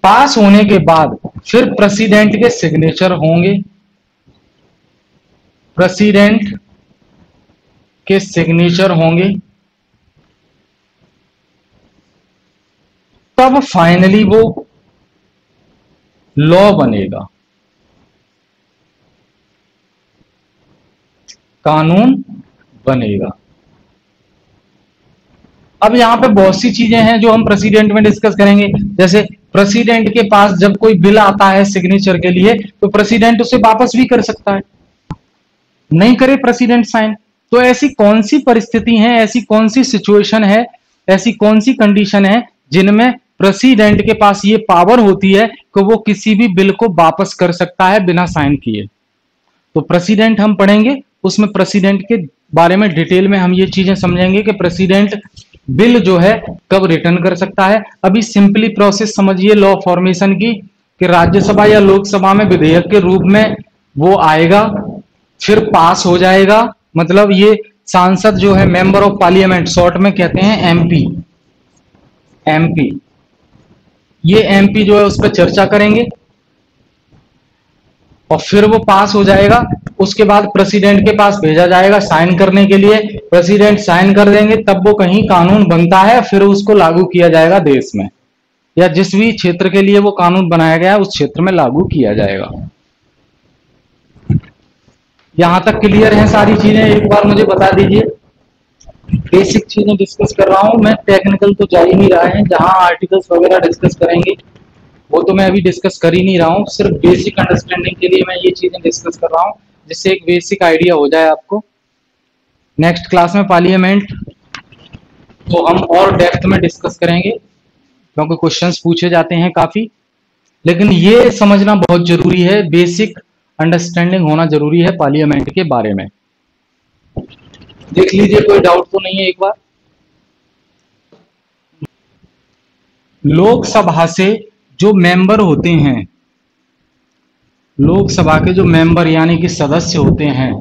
Speaker 1: पास होने के बाद फिर प्रेसिडेंट के सिग्नेचर होंगे, प्रेसिडेंट के सिग्नेचर होंगे, तब फाइनली वो लॉ बनेगा, कानून बनेगा। अब यहां पे बहुत सी चीजें हैं जो हम प्रेसिडेंट में डिस्कस करेंगे। जैसे प्रेसिडेंट के पास जब कोई बिल आता है सिग्नेचर के लिए, तो प्रेसिडेंट उसे वापस भी कर सकता है, नहीं करे प्रेसिडेंट साइन। तो ऐसी कौन सी परिस्थिति है, ऐसी कौन सी सिचुएशन है, ऐसी कौन सी कंडीशन है जिनमें प्रेसिडेंट के पास ये पावर होती है कि वो किसी भी बिल को वापस कर सकता है बिना साइन किए? तो प्रेसिडेंट हम पढ़ेंगे, उसमें प्रेसिडेंट के बारे में डिटेल में हम ये चीजें समझेंगे कि प्रेसिडेंट बिल जो है कब रिटर्न कर सकता है। अभी सिंपली प्रोसेस समझिए लॉ फॉर्मेशन की, कि राज्यसभा या लोकसभा में विधेयक के रूप में वो आएगा, फिर पास हो जाएगा। मतलब ये सांसद जो है मेंबर ऑफ पार्लियामेंट, शॉर्ट में कहते हैं एमपी, एमपी, ये एमपी जो है उस पर चर्चा करेंगे और फिर वो पास हो जाएगा। उसके बाद प्रेसिडेंट के पास भेजा जाएगा साइन करने के लिए, प्रेसिडेंट साइन कर देंगे, तब वो कहीं कानून बनता है, फिर उसको लागू किया जाएगा देश में, या जिस भी क्षेत्र के लिए वो कानून बनाया गया है उस क्षेत्र में लागू किया जाएगा। यहां तक क्लियर है सारी चीजें? एक बार मुझे बता दीजिए। बेसिक चीजें डिस्कस कर रहा हूं मैं, टेक्निकल तो जा ही नहीं रहा है। जहां आर्टिकल्स वगैरह डिस्कस करेंगे वो तो मैं अभी डिस्कस कर ही नहीं रहा हूँ, सिर्फ बेसिक अंडरस्टैंडिंग के लिए मैं ये चीजें डिस्कस कर रहा हूँ, जिससे एक बेसिक आइडिया हो जाए आपको। नेक्स्ट क्लास में पार्लियामेंट तो हम और डेप्थ में डिस्कस करेंगे, क्योंकि क्वेश्चंस पूछे जाते हैं काफी। लेकिन ये समझना बहुत जरूरी है, बेसिक अंडरस्टैंडिंग होना जरूरी है पार्लियामेंट के बारे में। देख लीजिए, कोई डाउट तो नहीं है? एक बार लोकसभा से जो मेंबर होते हैं, लोकसभा के जो मेंबर यानी कि सदस्य होते हैं,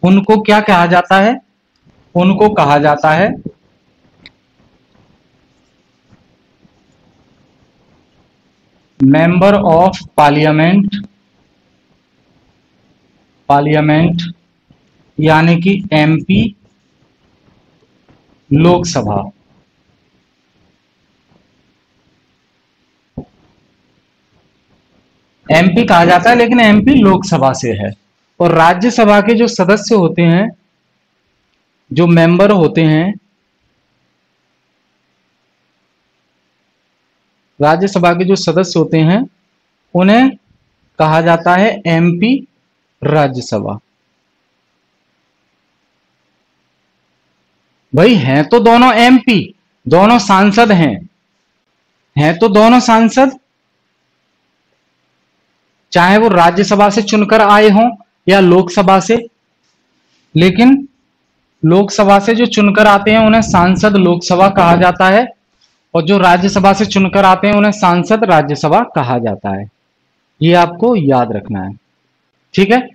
Speaker 1: उनको क्या कहा जाता है? उनको कहा जाता है मेंबर ऑफ पार्लियामेंट, पार्लियामेंट यानी कि एमपी, लोकसभा। एमपी कहा जाता है, लेकिन एमपी लोकसभा से है। और राज्यसभा के जो सदस्य होते हैं, जो मेंबर होते हैं, राज्यसभा के जो सदस्य होते हैं उन्हें कहा जाता है एमपी राज्यसभा। भाई हैं तो दोनों एमपी, दोनों सांसद हैं, हैं तो दोनों सांसद, चाहे वो राज्यसभा से चुनकर आए हों या लोकसभा से, लेकिन लोकसभा से जो चुनकर आते हैं उन्हें सांसद लोकसभा कहा जाता है, और जो राज्यसभा से चुनकर आते हैं उन्हें सांसद राज्यसभा कहा जाता है। ये आपको याद रखना है, ठीक है।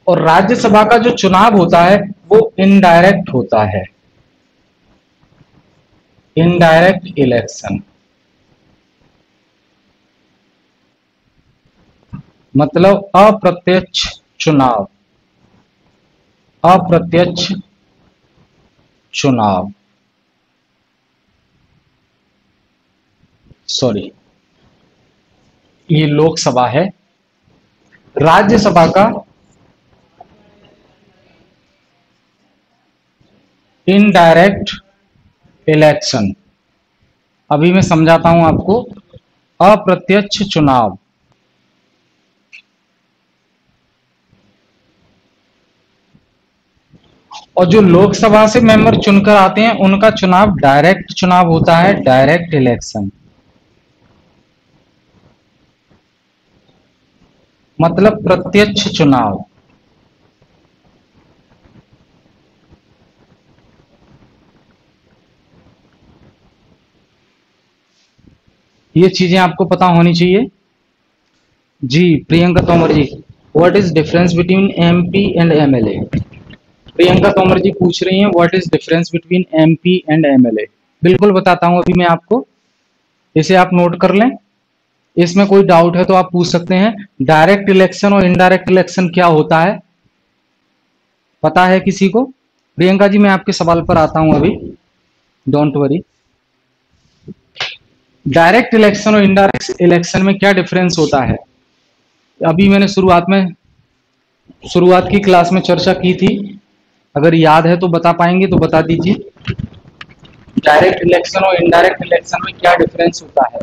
Speaker 1: और राज्यसभा का जो चुनाव होता है वो इनडायरेक्ट होता है, इनडायरेक्ट इलेक्शन, मतलब अप्रत्यक्ष चुनाव, अप्रत्यक्ष चुनाव, सॉरी ये लोकसभा है। राज्यसभा का इनडायरेक्ट इलेक्शन, अभी मैं समझाता हूं आपको। अप्रत्यक्ष चुनाव, और जो लोकसभा से मेंबर चुनकर आते हैं उनका चुनाव डायरेक्ट चुनाव होता है, डायरेक्ट इलेक्शन, मतलब प्रत्यक्ष चुनाव। ये चीजें आपको पता होनी चाहिए। जी Priyanka Tomar ji, what is difference between MP and MLA? Priyanka Tomar ji पूछ रही हैं what is difference between MP and MLA. बिल्कुल बताता हूं अभी मैं आपको, इसे आप नोट कर लें। इसमें कोई डाउट है तो आप पूछ सकते हैं। डायरेक्ट इलेक्शन और इनडायरेक्ट इलेक्शन क्या होता है, पता है किसी को? प्रियंका जी मैं आपके सवाल पर आता हूं अभी, डोंट वरी। डायरेक्ट इलेक्शन और इनडायरेक्ट इलेक्शन में क्या डिफरेंस होता है, अभी मैंने शुरुआत की क्लास में चर्चा की थी। अगर याद है तो बता पाएंगे तो बता दीजिए। डायरेक्ट इलेक्शन और इनडायरेक्ट इलेक्शन में क्या डिफरेंस होता है?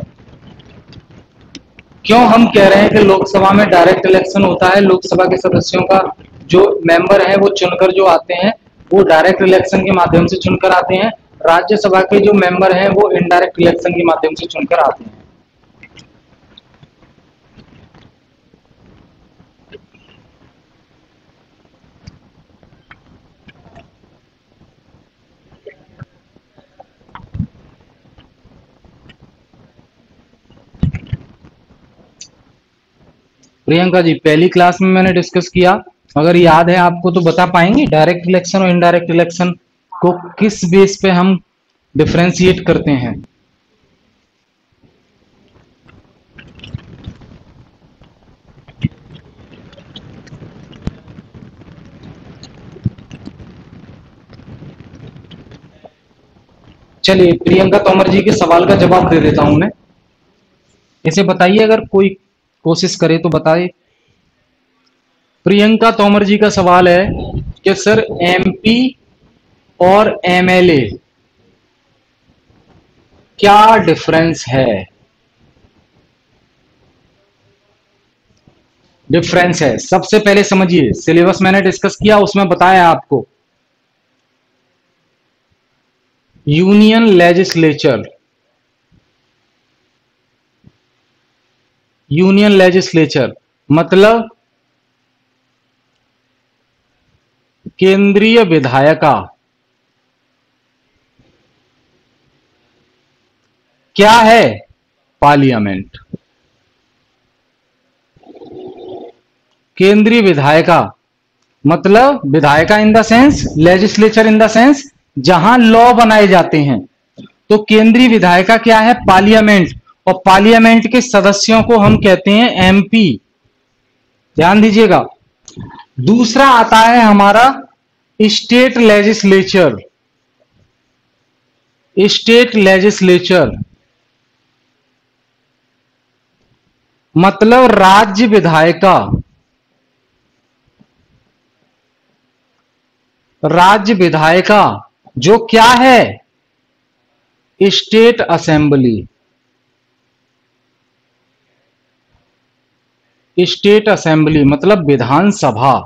Speaker 1: क्यों हम कह रहे हैं कि लोकसभा में डायरेक्ट इलेक्शन होता है? लोकसभा के सदस्यों का जो मेंबर है वो चुनकर जो आते हैं वो डायरेक्ट इलेक्शन के माध्यम से चुनकर आते हैं। राज्यसभा के जो मेंबर हैं वो इनडायरेक्ट इलेक्शन के माध्यम से चुनकर आते हैं। प्रियंका जी पहली क्लास में मैंने डिस्कस किया, अगर याद है आपको तो बता पाएंगे डायरेक्ट इलेक्शन और इनडायरेक्ट इलेक्शन को किस बेस पे हम डिफरेंशिएट करते हैं? चलिए प्रियंका तोमर जी के सवाल का जवाब दे देता हूं मैं। इसे बताइए, अगर कोई कोशिश करे तो बताइए। प्रियंका तोमर जी का सवाल है कि सर एमपी और एमएलए क्या डिफरेंस है? डिफरेंस है, सबसे पहले समझिए, सिलेबस मैंने डिस्कस किया उसमें बताया आपको। यूनियन लेजिस्लेचर, यूनियन लेजिस्लेचर मतलब केंद्रीय विधायिका, क्या है? पार्लियामेंट। केंद्रीय विधायिका मतलब विधायिका in the sense, legislature in the sense जहां लॉ बनाए जाते हैं। तो केंद्रीय विधायिका क्या है? पार्लियामेंट। और पार्लियामेंट के सदस्यों को हम कहते हैं एमपी, ध्यान दीजिएगा। दूसरा आता है हमारा स्टेट लेजिस्लेचर, स्टेट लेजिस्लेचर मतलब राज्य विधायिका, राज्य विधायिका जो क्या है? State assembly. स्टेट असेंबली मतलब विधानसभा,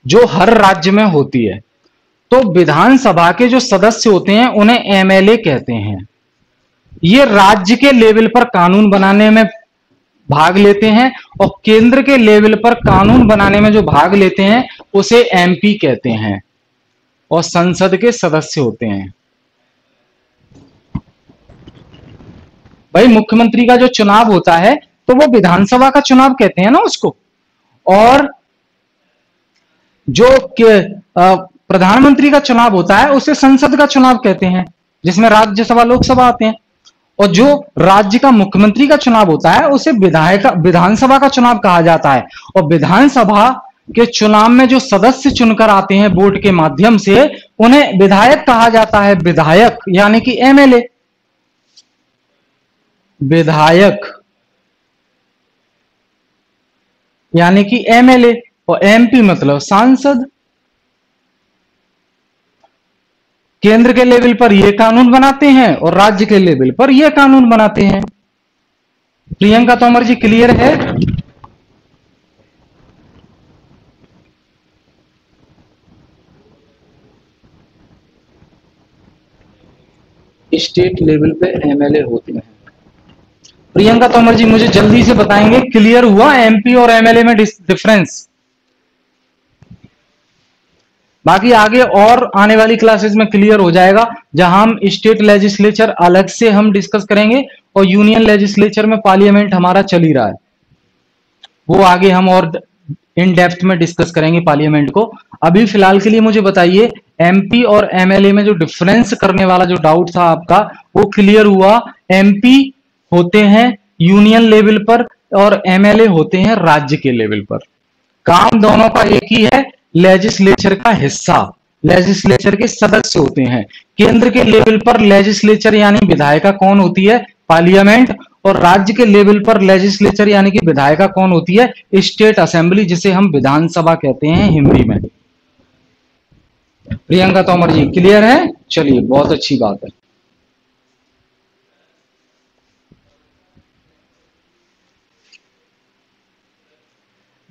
Speaker 1: जो हर राज्य में होती है। तो विधानसभा के जो सदस्य होते हैं उन्हें एमएलए कहते हैं। ये राज्य के लेवल पर कानून बनाने में भाग लेते हैं और केंद्र के लेवल पर कानून बनाने में जो भाग लेते हैं उसे एमपी कहते हैं और संसद के सदस्य होते हैं। भाई मुख्यमंत्री का जो चुनाव होता है तो वो विधानसभा का चुनाव कहते हैं ना उसको, और जो प्रधानमंत्री का चुनाव होता है उसे संसद का चुनाव कहते हैं, जिसमें राज्यसभा लोकसभा आते हैं। और जो राज्य का मुख्यमंत्री का चुनाव होता है उसे विधानसभा का चुनाव कहा जाता है। और विधानसभा के चुनाव में जो सदस्य चुनकर आते हैं वोट के माध्यम से उन्हें विधायक कहा जाता है। विधायक यानी कि एमएलए, विधायक यानी कि एमएलए, और एमपी मतलब सांसद। केंद्र के लेवल पर ये कानून बनाते हैं और राज्य के लेवल पर ये कानून बनाते हैं। प्रियंका तोमर जी क्लियर है? स्टेट लेवल पे एमएलए होते हैं। प्रियंका तोमर जी मुझे जल्दी से बताएंगे, क्लियर हुआ एमपी और एमएलए में डिफरेंस? बाकी आगे और आने वाली क्लासेस में क्लियर हो जाएगा, जहां हम स्टेट लेजिस्लेचर अलग से हम डिस्कस करेंगे और यूनियन लेजिस्लेचर में पार्लियामेंट हमारा चल ही रहा है, वो आगे हम और इन डेप्थ में डिस्कस करेंगे पार्लियामेंट को। अभी फिलहाल के लिए मुझे बताइए एमपी और एमएलए में जो डिफरेंस करने वाला जो डाउट था आपका वो क्लियर हुआ? एमपी होते हैं यूनियन लेवल पर और एमएलए होते हैं राज्य के लेवल पर। काम दोनों का एक ही है, लेजिस्लेचर का हिस्सा, लेजिस्लेचर के सदस्य होते हैं। केंद्र के लेवल पर लेजिस्लेचर यानी विधायिका कौन होती है? पार्लियामेंट। और राज्य के लेवल पर लेजिस्लेचर यानी कि विधायिका कौन होती है? स्टेट असेंबली, जिसे हम विधानसभा कहते हैं हिंदी में। प्रियंका तोमर जी क्लियर है? चलिए बहुत अच्छी बात है।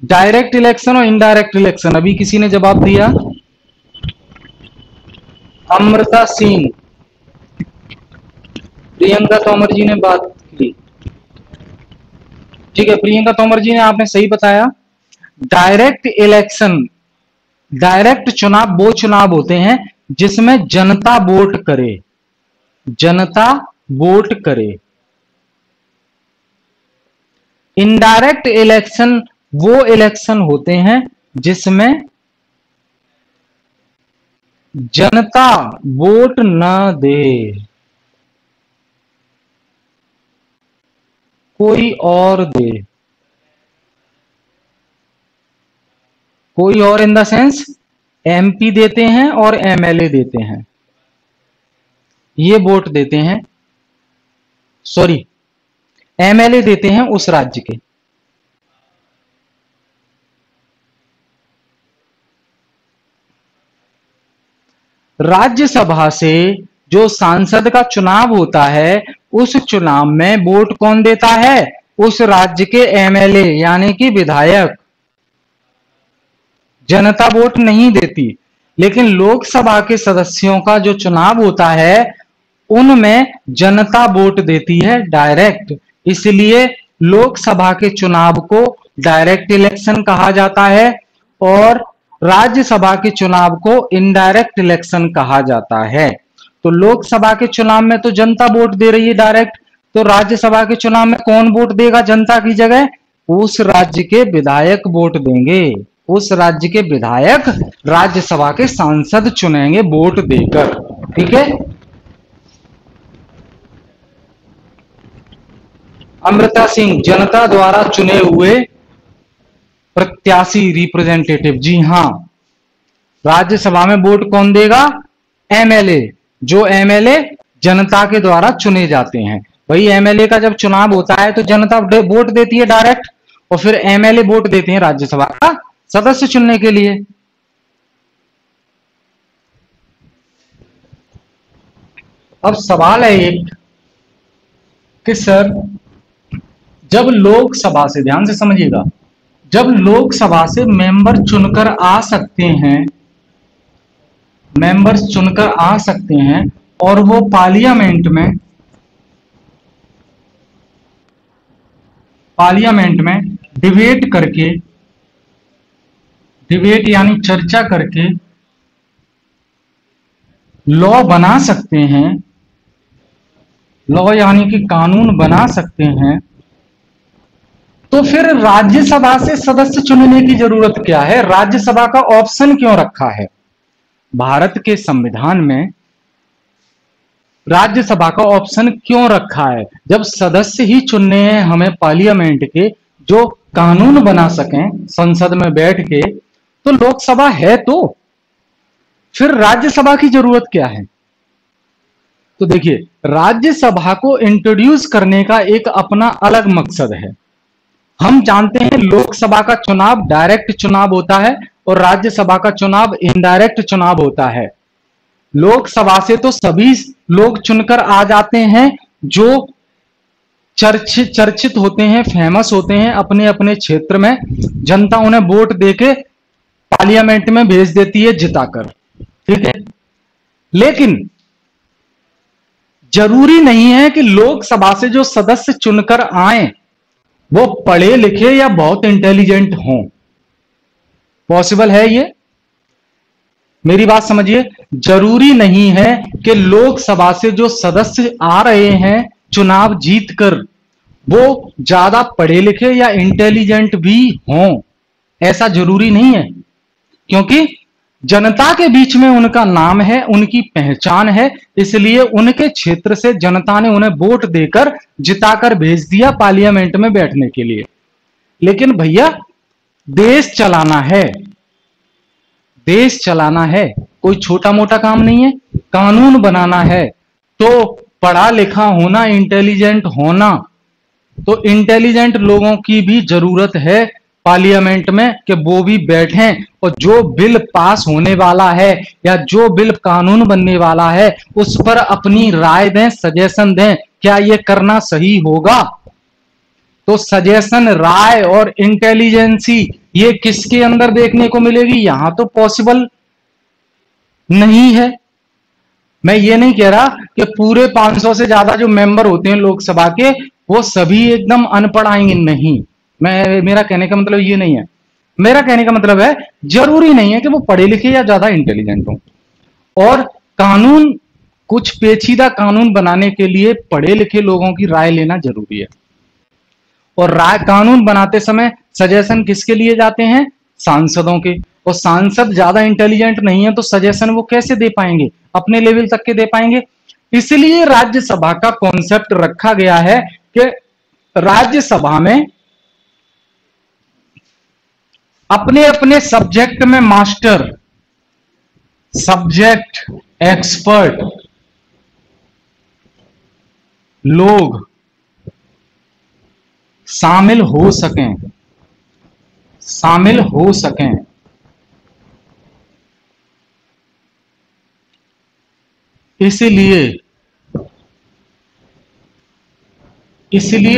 Speaker 1: डायरेक्ट इलेक्शन और इनडायरेक्ट इलेक्शन, अभी किसी ने जवाब दिया? अमृता सिंह, प्रियंका तोमर जी ने बात की। ठीक है प्रियंका तोमर जी ने आपने सही बताया। डायरेक्ट इलेक्शन, डायरेक्ट चुनाव वो चुनाव होते हैं जिसमें जनता वोट करे, जनता वोट करे। इनडायरेक्ट इलेक्शन वो इलेक्शन होते हैं जिसमें जनता वोट न दे, कोई और दे। कोई और इन द सेंस एमपी देते हैं और एमएलए देते हैं, ये वोट देते हैं, सॉरी एमएलए देते हैं उस राज्य के। राज्यसभा से जो सांसद का चुनाव होता है उस चुनाव में वोट कौन देता है? उस राज्य के एमएलए यानी कि विधायक। जनता वोट नहीं देती, लेकिन लोकसभा के सदस्यों का जो चुनाव होता है उनमें जनता वोट देती है डायरेक्ट। इसलिए लोकसभा के चुनाव को डायरेक्ट इलेक्शन कहा जाता है और राज्यसभा के चुनाव को इनडायरेक्ट इलेक्शन कहा जाता है। तो लोकसभा के चुनाव में तो जनता वोट दे रही है डायरेक्ट, तो राज्यसभा के चुनाव में कौन वोट देगा जनता की जगह? उस राज्य के विधायक वोट देंगे, उस राज्य के विधायक राज्यसभा के सांसद चुनेंगे वोट देकर। ठीक है। अमृता सिंह, जनता द्वारा चुने हुए प्रत्याशी, रिप्रेजेंटेटिव। जी हां, राज्यसभा में वोट कौन देगा? एमएलए, जो एमएलए जनता के द्वारा चुने जाते हैं। वही एमएलए का जब चुनाव होता है तो जनता वोट देती है डायरेक्ट और फिर एमएलए वोट देते हैं राज्यसभा का सदस्य चुनने के लिए। अब सवाल है एक कि सर जब लोकसभा से, ध्यान से समझिएगा, जब लोकसभा से मेंबर चुनकर आ सकते हैं, मेंबर्स चुनकर आ सकते हैं और वो पार्लियामेंट में डिबेट करके, डिबेट यानी चर्चा करके लॉ बना सकते हैं, लॉ यानी कि कानून बना सकते हैं, तो फिर राज्यसभा से सदस्य चुनने की जरूरत क्या है? राज्यसभा का ऑप्शन क्यों रखा है? भारत के संविधान में राज्यसभा का ऑप्शन क्यों रखा है? जब सदस्य ही चुनने हैं हमें पार्लियामेंट के, जो कानून बना सकें संसद में बैठ के, तो लोकसभा है, तो फिर राज्यसभा की जरूरत क्या है? तो देखिए, राज्यसभा को इंट्रोड्यूस करने का एक अपना अलग मकसद है। हम जानते हैं लोकसभा का चुनाव डायरेक्ट चुनाव होता है और राज्यसभा का चुनाव इनडायरेक्ट चुनाव होता है। लोकसभा से तो सभी लोग चुनकर आ जाते हैं जो चर्चित होते हैं, फेमस होते हैं अपने अपने क्षेत्र में, जनता उन्हें वोट देके पार्लियामेंट में भेज देती है जिताकर, ठीक है। लेकिन जरूरी नहीं है कि लोकसभा से जो सदस्य चुनकर आए वो पढ़े लिखे या बहुत इंटेलिजेंट हों। पॉसिबल है ये? मेरी बात समझिए, जरूरी नहीं है कि लोकसभा से जो सदस्य आ रहे हैं चुनाव जीतकर वो ज्यादा पढ़े लिखे या इंटेलिजेंट भी हों, ऐसा जरूरी नहीं है, क्योंकि जनता के बीच में उनका नाम है, उनकी पहचान है, इसलिए उनके क्षेत्र से जनता ने उन्हें वोट देकर जिताकर भेज दिया पार्लियामेंट में बैठने के लिए। लेकिन भैया देश चलाना है, देश चलाना है, कोई छोटा मोटा काम नहीं है। कानून बनाना है तो पढ़ा लिखा होना, इंटेलिजेंट होना, तो इंटेलिजेंट लोगों की भी जरूरत है पार्लियामेंट में कि वो भी बैठें और जो बिल पास होने वाला है या जो बिल कानून बनने वाला है उस पर अपनी राय दें, सजेशन दें, क्या ये करना सही होगा। तो सजेशन, राय और इंटेलिजेंसी ये किसके अंदर देखने को मिलेगी? यहां तो पॉसिबल नहीं है। मैं ये नहीं कह रहा कि पूरे 500 से ज्यादा जो मेंबर होते हैं लोकसभा के वो सभी एकदम अनपढ़ आएंगे, नहीं। मेरा कहने का मतलब ये नहीं है। मेरा कहने का मतलब है जरूरी नहीं है कि वो पढ़े लिखे या ज्यादा इंटेलिजेंट हो। और कानून, कुछ पेचीदा कानून बनाने के लिए पढ़े लिखे लोगों की राय लेना जरूरी है। और राय, कानून बनाते समय सजेशन किसके लिए जाते हैं? सांसदों के। और सांसद ज्यादा इंटेलिजेंट नहीं है तो सजेशन वो कैसे दे पाएंगे? अपने लेवल तक के दे पाएंगे। इसलिए राज्यसभा का कॉन्सेप्ट रखा गया है कि राज्यसभा में अपने अपने सब्जेक्ट में मास्टर, सब्जेक्ट एक्सपर्ट लोग शामिल हो सकें, शामिल हो सकें। इसीलिए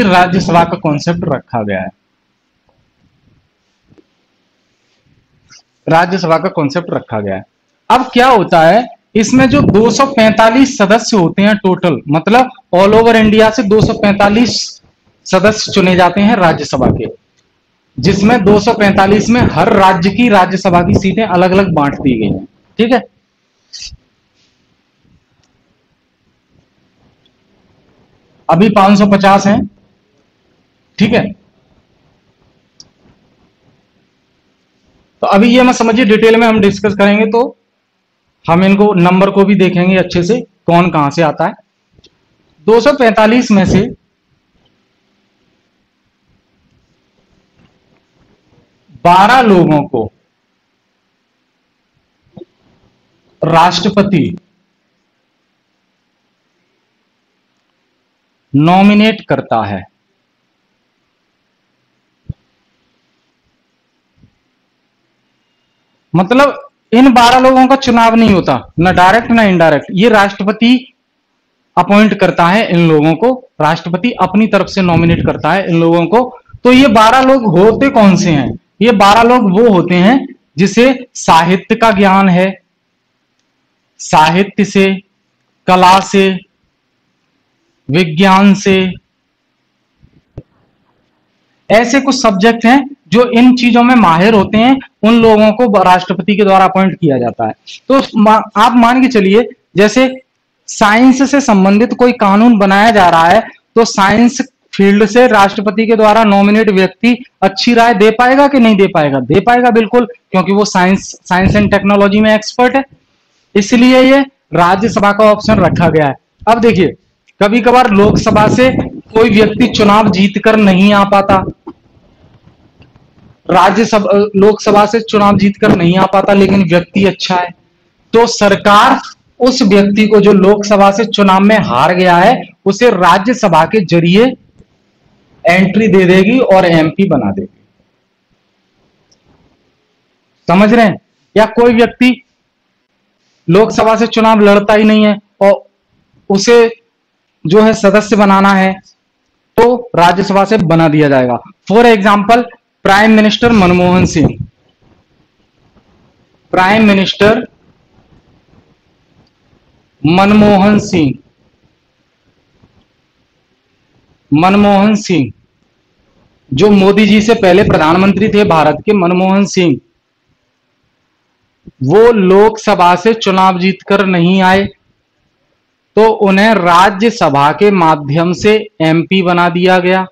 Speaker 1: राज्यसभा का कॉन्सेप्ट रखा गया है। राज्यसभा का कॉन्सेप्ट रखा गया है। अब क्या होता है, इसमें जो 245 सदस्य होते हैं टोटल, मतलब ऑल ओवर इंडिया से 245 सदस्य चुने जाते हैं राज्यसभा के, जिसमें 245 में हर राज्य की राज्यसभा की सीटें अलग अलग बांट दी गई हैं, ठीक है। अभी 550 हैं, ठीक है। तो अभी ये मत समझिए, डिटेल में हम डिस्कस करेंगे तो हम इनको नंबर को भी देखेंगे अच्छे से, कौन कहां से आता है। 245 में से 12 लोगों को राष्ट्रपति नॉमिनेट करता है। मतलब इन 12 लोगों का चुनाव नहीं होता, ना डायरेक्ट ना इनडायरेक्ट, ये राष्ट्रपति अपॉइंट करता है इन लोगों को, राष्ट्रपति अपनी तरफ से नॉमिनेट करता है इन लोगों को। तो ये 12 लोग होते कौन से हैं? ये 12 लोग वो होते हैं जिसे साहित्य का ज्ञान है, साहित्य से, कला से, विज्ञान से, ऐसे कुछ सब्जेक्ट हैं जो इन चीजों में माहिर होते हैं, उन लोगों को राष्ट्रपति के द्वारा अपॉइंट किया जाता है। तो आप मान के चलिए जैसे साइंस से संबंधित कोई कानून बनाया जा रहा है, तो साइंस फील्ड से राष्ट्रपति के द्वारा नॉमिनेट व्यक्ति अच्छी राय दे पाएगा कि नहीं दे पाएगा? दे पाएगा बिल्कुल, क्योंकि वो साइंस एंड टेक्नोलॉजी में एक्सपर्ट है। इसलिए ये राज्यसभा का ऑप्शन रखा गया है। अब देखिए, कभी कभार लोकसभा से कोई व्यक्ति चुनाव जीतकर नहीं आ पाता, राज्यसभा लोकसभा से चुनाव जीतकर नहीं आ पाता, लेकिन व्यक्ति अच्छा है, तो सरकार उस व्यक्ति को जो लोकसभा से चुनाव में हार गया है उसे राज्यसभा के जरिए एंट्री दे देगी और एमपी बना देगी। समझ रहे हैं? या कोई व्यक्ति लोकसभा से चुनाव लड़ता ही नहीं है और उसे जो है सदस्य बनाना है, तो राज्यसभा से बना दिया जाएगा। For example prime minister Manmohan Singh, prime minister Manmohan Singh, Manmohan Singh जो मोदी जी से पहले प्रधानमंत्री थे भारत के, मनमोहन सिंह, वो लोकसभा से चुनाव जीतकर नहीं आए, तो उन्हें राज्यसभा के माध्यम से एमपी बना दिया गया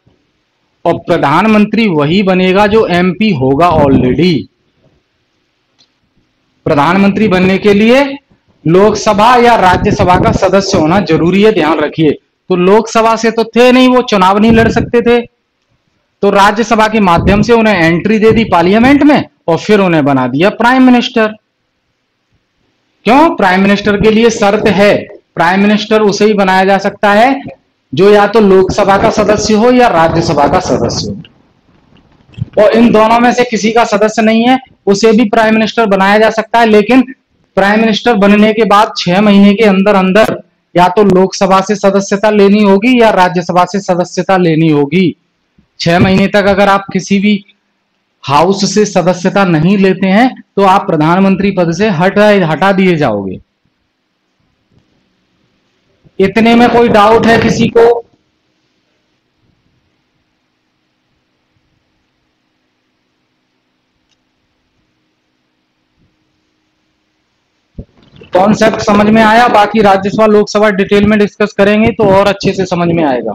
Speaker 1: और प्रधानमंत्री वही बनेगा जो एमपी होगा ऑलरेडी। प्रधानमंत्री बनने के लिए लोकसभा या राज्यसभा का सदस्य होना जरूरी है, ध्यान रखिए। तो लोकसभा से तो थे नहीं, वो चुनाव नहीं लड़ सकते थे, तो राज्यसभा के माध्यम से उन्हें एंट्री दे दी पार्लियामेंट में और फिर उन्हें बना दिया प्राइम मिनिस्टर। क्यों? प्राइम मिनिस्टर के लिए शर्त है, प्राइम मिनिस्टर उसे ही बनाया जा सकता है जो या तो लोकसभा का सदस्य हो या राज्यसभा का सदस्य हो, और इन दोनों में से किसी का सदस्य नहीं है उसे भी प्राइम मिनिस्टर बनाया जा सकता है। लेकिन प्राइम मिनिस्टर बनने के बाद 6 महीने के अंदर अंदर या तो लोकसभा से सदस्यता लेनी होगी या राज्यसभा से सदस्यता लेनी होगी। 6 महीने तक अगर आप किसी भी हाउस से सदस्यता नहीं लेते हैं तो आप प्रधानमंत्री पद से हटा दिए जाओगे। इतने में कोई डाउट है किसी को? कॉन्सेप्ट समझ में आया? बाकी राज्यसभा लोकसभा डिटेल में डिस्कस करेंगे तो और अच्छे से समझ में आएगा।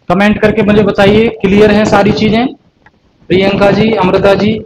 Speaker 1: कमेंट करके मुझे बताइए क्लियर है सारी चीजें? प्रियंका जी, अमृता जी,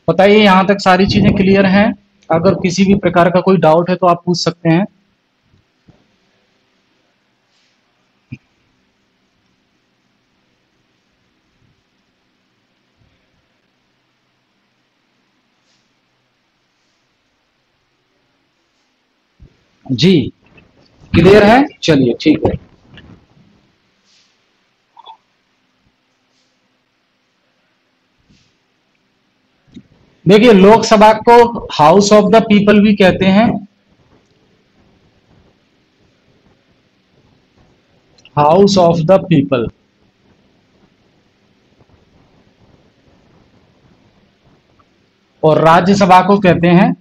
Speaker 1: बताइए यहां तक सारी चीजें क्लियर हैं? अगर किसी भी प्रकार का कोई डाउट है तो आप पूछ सकते हैं। जी क्लियर है? चलिए ठीक है। देखिए, लोकसभा को हाउस ऑफ द पीपल भी कहते हैं, हाउस ऑफ द पीपल, और राज्यसभा को कहते हैं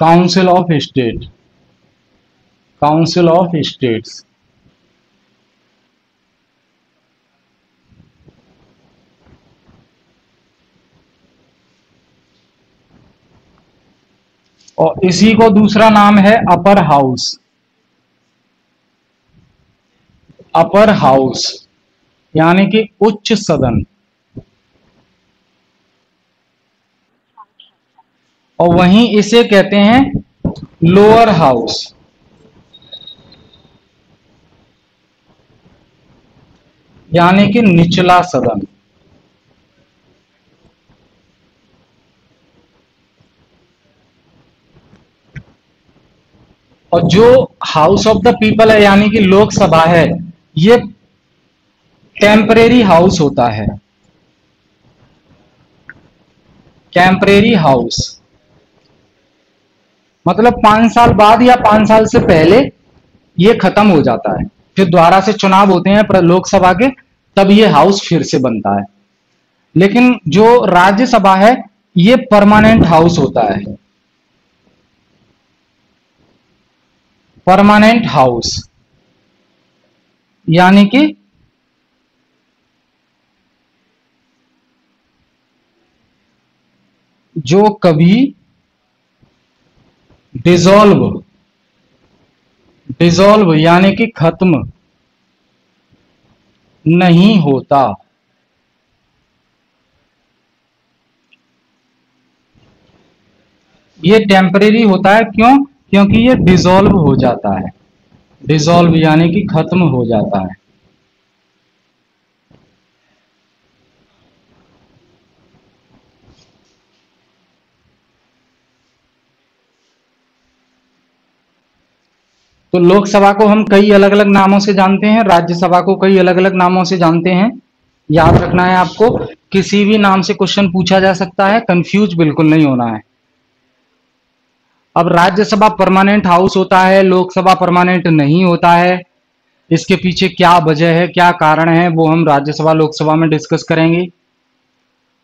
Speaker 1: council of state, council of states. और इसी को दूसरा नाम है अपर हाउस। अपर हाउस यानी कि उच्च सदन। और वहीं इसे कहते हैं लोअर हाउस, यानी कि निचला सदन। और जो हाउस ऑफ द पीपल है यानी कि लोकसभा है, ये टेम्परेरी हाउस होता है। टेम्परेरी हाउस मतलब 5 साल बाद या 5 साल से पहले ये खत्म हो जाता है, फिर दोबारा से चुनाव होते हैं लोकसभा के, तब ये हाउस फिर से बनता है। लेकिन जो राज्यसभा है ये परमानेंट हाउस होता है। परमानेंट हाउस यानी कि जो कभी डिसॉल्व, डिसॉल्व यानी कि खत्म नहीं होता। ये टेम्परेरी होता है, क्यों? क्योंकि ये डिसॉल्व हो जाता है। डिसॉल्व यानी कि खत्म हो जाता है। तो लोकसभा को हम कई अलग अलग नामों से जानते हैं, राज्यसभा को कई अलग अलग नामों से जानते हैं। याद रखना है आपको, किसी भी नाम से क्वेश्चन पूछा जा सकता है, कंफ्यूज बिल्कुल नहीं होना है। अब राज्यसभा परमानेंट हाउस होता है, लोकसभा परमानेंट नहीं होता है। इसके पीछे क्या वजह है, क्या कारण है, वो हम राज्यसभा लोकसभा में डिस्कस करेंगे।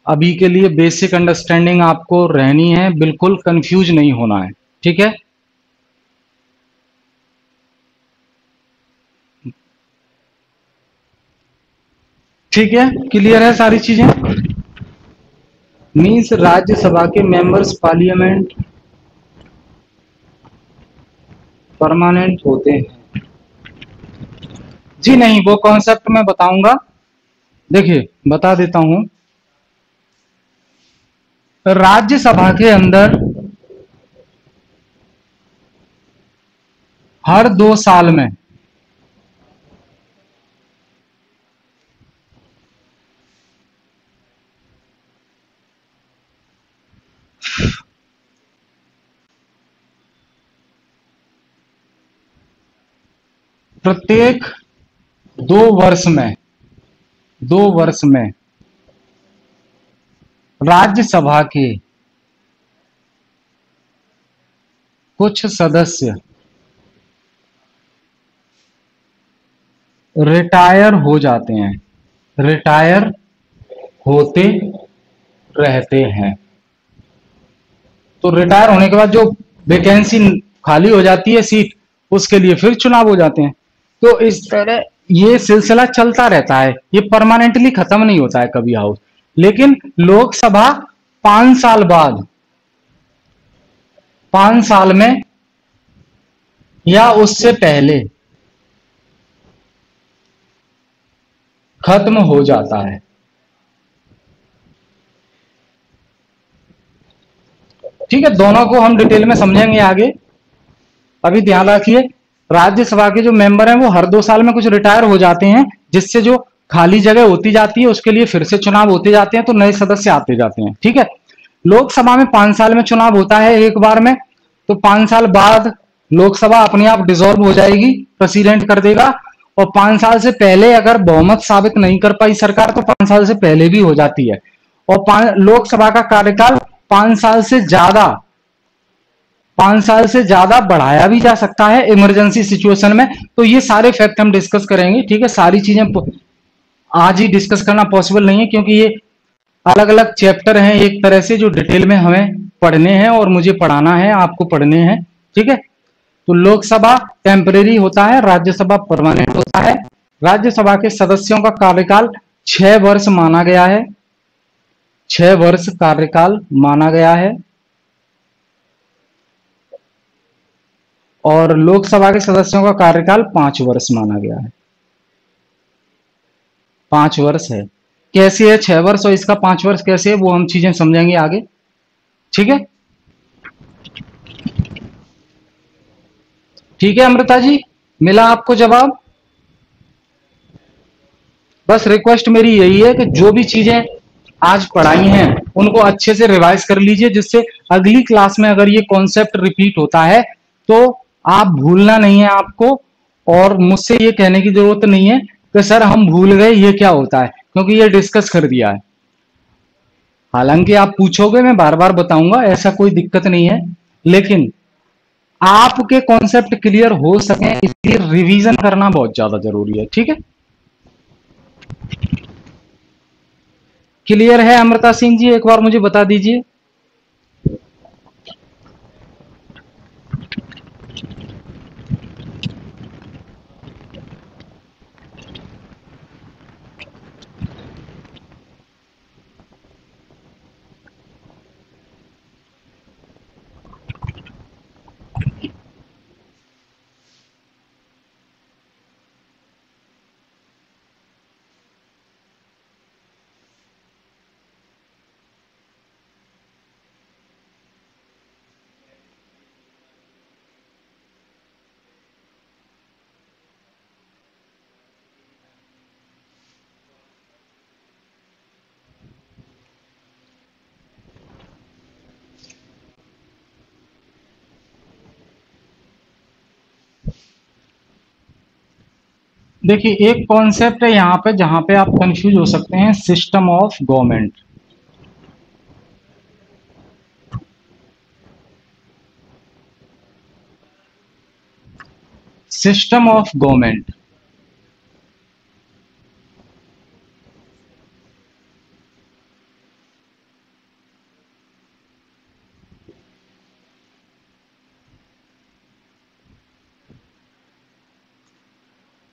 Speaker 1: अभी के लिए बेसिक अंडरस्टैंडिंग आपको रहनी है, बिल्कुल कंफ्यूज नहीं होना है, ठीक है। ठीक है, क्लियर है सारी चीजें। मीन्स राज्यसभा के मेंबर्स पार्लियामेंट परमानेंट होते हैं। जी नहीं, वो कॉन्सेप्ट मैं बताऊंगा। देखिए बता देता हूं, राज्यसभा के अंदर हर 2 साल में प्रत्येक 2 वर्ष में, 2 वर्ष में राज्यसभा के कुछ सदस्य रिटायर हो जाते हैं, रिटायर होते रहते हैं। तो रिटायर होने के बाद जो वैकेंसी खाली हो जाती है सीट, उसके लिए फिर चुनाव हो जाते हैं। तो इस तरह ये सिलसिला चलता रहता है, ये परमानेंटली खत्म नहीं होता है कभी हाउस। लेकिन लोकसभा 5 साल बाद, 5 साल में या उससे पहले खत्म हो जाता है। ठीक है, दोनों को हम डिटेल में समझेंगे आगे। अभी ध्यान रखिए, राज्यसभा के जो मेंबर हैं वो हर 2 साल में कुछ रिटायर हो जाते हैं, जिससे जो खाली जगह होती जाती है उसके लिए फिर से चुनाव होते जाते हैं, तो नए सदस्य आते जाते हैं। ठीक है, लोकसभा में 5 साल में चुनाव होता है एक बार में, तो 5 साल बाद लोकसभा अपने आप डिसॉल्व हो जाएगी, प्रेसिडेंट कर देगा। और 5 साल से पहले अगर बहुमत साबित नहीं कर पाई सरकार, तो 5 साल से पहले भी हो जाती है। और लोकसभा का कार्यकाल 5 साल से ज्यादा, 5 साल से ज्यादा बढ़ाया भी जा सकता है इमरजेंसी सिचुएशन में। तो ये सारे फैक्ट हम डिस्कस करेंगे। ठीक है, सारी चीजें आज ही डिस्कस करना पॉसिबल नहीं है, क्योंकि ये अलग अलग चैप्टर हैं एक तरह से, जो डिटेल में हमें पढ़ने हैं और मुझे पढ़ाना है, आपको पढ़ने हैं। ठीक है, तो लोकसभा टेम्परेरी होता है, राज्यसभा परमानेंट होता है। राज्यसभा के सदस्यों का कार्यकाल 6 वर्ष माना गया है, 6 वर्ष कार्यकाल माना गया है। और लोकसभा के सदस्यों का कार्यकाल 5 वर्ष माना गया है। 5 वर्ष है। कैसे है 6 वर्ष और इसका 5 वर्ष कैसे है, वो हम चीजें समझेंगे आगे। ठीक है, ठीक है अमृता जी, मिला आपको जवाब। बस रिक्वेस्ट मेरी यही है कि जो भी चीजें आज पढ़ाई हैं उनको अच्छे से रिवाइज कर लीजिए, जिससे अगली क्लास में अगर ये कॉन्सेप्ट रिपीट होता है तो आप भूलना नहीं है आपको, और मुझसे ये कहने की जरूरत नहीं है कि सर हम भूल गए ये क्या होता है, क्योंकि ये डिस्कस कर दिया है। हालांकि आप पूछोगे मैं बार बार बताऊंगा, ऐसा कोई दिक्कत नहीं है, लेकिन आपके कॉन्सेप्ट क्लियर हो सके इसलिए रिवीजन करना बहुत ज्यादा जरूरी है। ठीक है, क्लियर है अमृता सिंह जी, एक बार मुझे बता दीजिए। देखिए एक कॉन्सेप्ट है यहां पे जहां पे आप कंफ्यूज हो सकते हैं, system of government. System of government,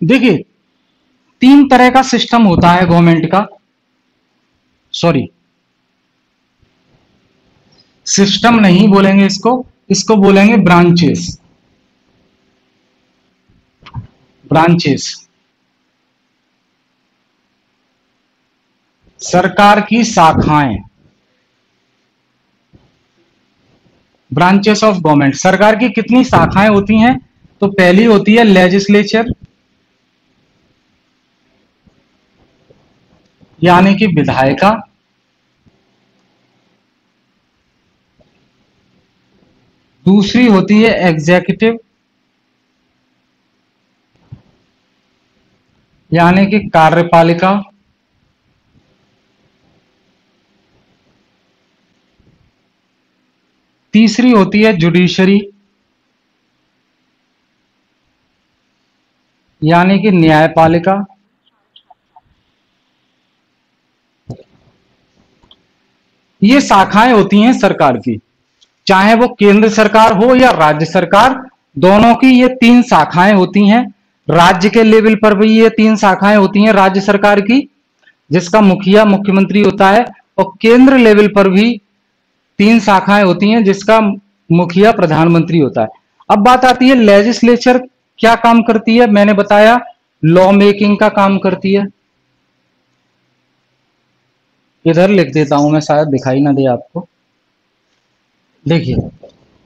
Speaker 1: देखिए 3 तरह का सिस्टम होता है गवर्नमेंट का। सॉरी, सिस्टम नहीं बोलेंगे इसको, इसको बोलेंगे ब्रांचेस। ब्रांचेस सरकार की शाखाएं। ब्रांचेस ऑफ गवर्नमेंट, सरकार की कितनी शाखाएं होती हैं? तो पहली होती है लेजिस्लेचर, यानी कि विधायिका। दूसरी होती है एग्जीक्यूटिव, यानी कि कार्यपालिका। तीसरी होती है जुडिशरी, यानी कि न्यायपालिका। ये शाखाएं होती हैं सरकार की, चाहे वो केंद्र सरकार हो या राज्य सरकार, दोनों की ये 3 शाखाएं होती हैं। राज्य के लेवल पर भी ये 3 शाखाएं होती हैं राज्य सरकार की, जिसका मुखिया मुख्यमंत्री होता है, और केंद्र लेवल पर भी 3 शाखाएं होती हैं जिसका मुखिया प्रधानमंत्री होता है। अब बात आती है लेजिस्लेचर क्या काम करती है। मैंने बताया लॉ मेकिंग का काम करती है। इधर लिख देता हूं मैं, शायद दिखाई ना दे आपको। देखिए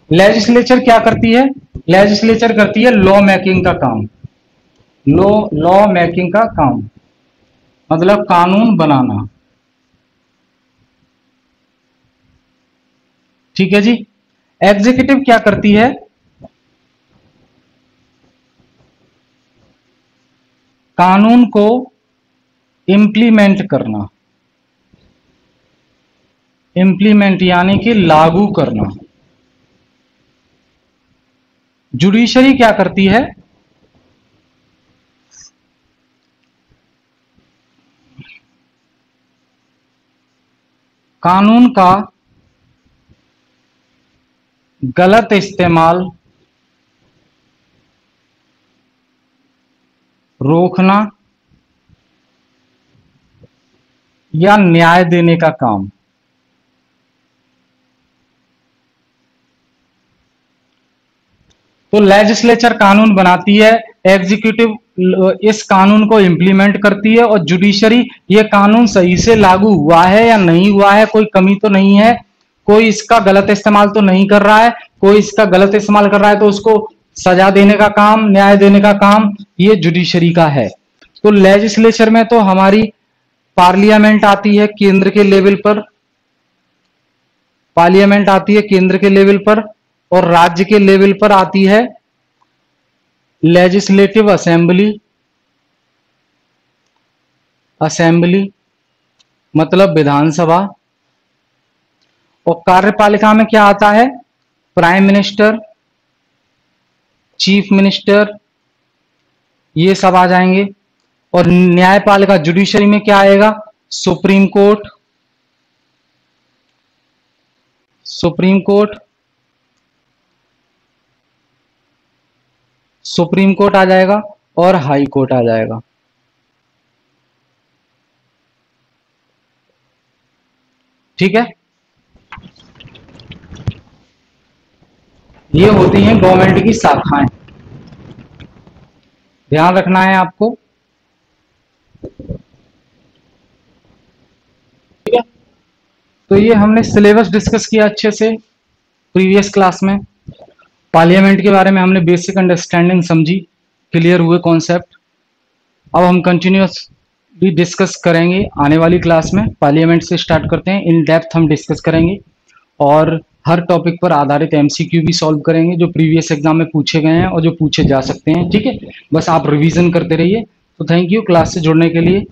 Speaker 1: लेजिस्लेचर क्या करती है, लेजिस्लेचर करती है लॉ मेकिंग का काम। लॉ लॉ मेकिंग का काम मतलब कानून बनाना। ठीक है जी। एग्जीक्यूटिव क्या करती है, कानून को इम्प्लीमेंट करना। इम्प्लीमेंट यानी कि लागू करना। जुडिशरी क्या करती है, कानून का गलत इस्तेमाल रोकना या न्याय देने का काम। तो लेजिस्लेचर कानून बनाती है, एग्जीक्यूटिव इस कानून को इम्प्लीमेंट करती है, और जुडिशरी ये कानून सही से लागू हुआ है या नहीं हुआ है, कोई कमी तो नहीं है, कोई इसका गलत इस्तेमाल तो नहीं कर रहा है, कोई इसका गलत इस्तेमाल कर रहा है तो उसको सजा देने का काम, न्याय देने का काम ये जुडिशरी का है। तो लेजिस्लेचर में तो हमारी पार्लियामेंट आती है केंद्र के लेवल पर, पार्लियामेंट आती है केंद्र के लेवल पर, और राज्य के लेवल पर आती है लेजिस्लेटिव असेंबली। असेंबली मतलब विधानसभा। और कार्यपालिका में क्या आता है? प्राइम मिनिस्टर, चीफ मिनिस्टर, ये सब आ जाएंगे। और न्यायपालिका जुडिशरी में क्या आएगा? Supreme court, supreme court, supreme court आ जाएगा, और हाई कोर्ट आ जाएगा। ठीक है, ये होती हैं गवर्नमेंट की शाखाएं, ध्यान रखना है आपको। ठीक है, तो ये हमने सिलेबस डिस्कस किया अच्छे से प्रीवियस क्लास में। पार्लियामेंट के बारे में हमने बेसिक अंडरस्टैंडिंग समझी, क्लियर हुए कॉन्सेप्ट। अब हम कंटिन्यूस भी डिस्कस करेंगे आने वाली क्लास में। पार्लियामेंट से स्टार्ट करते हैं, इन डेप्थ हम डिस्कस करेंगे, और हर टॉपिक पर आधारित एमसीक्यू भी सॉल्व करेंगे जो प्रीवियस एग्जाम में पूछे गए हैं और जो पूछे जा सकते हैं। ठीक है, बस आप रिवीजन करते रहिए। तो थैंक यू क्लास से जुड़ने के लिए।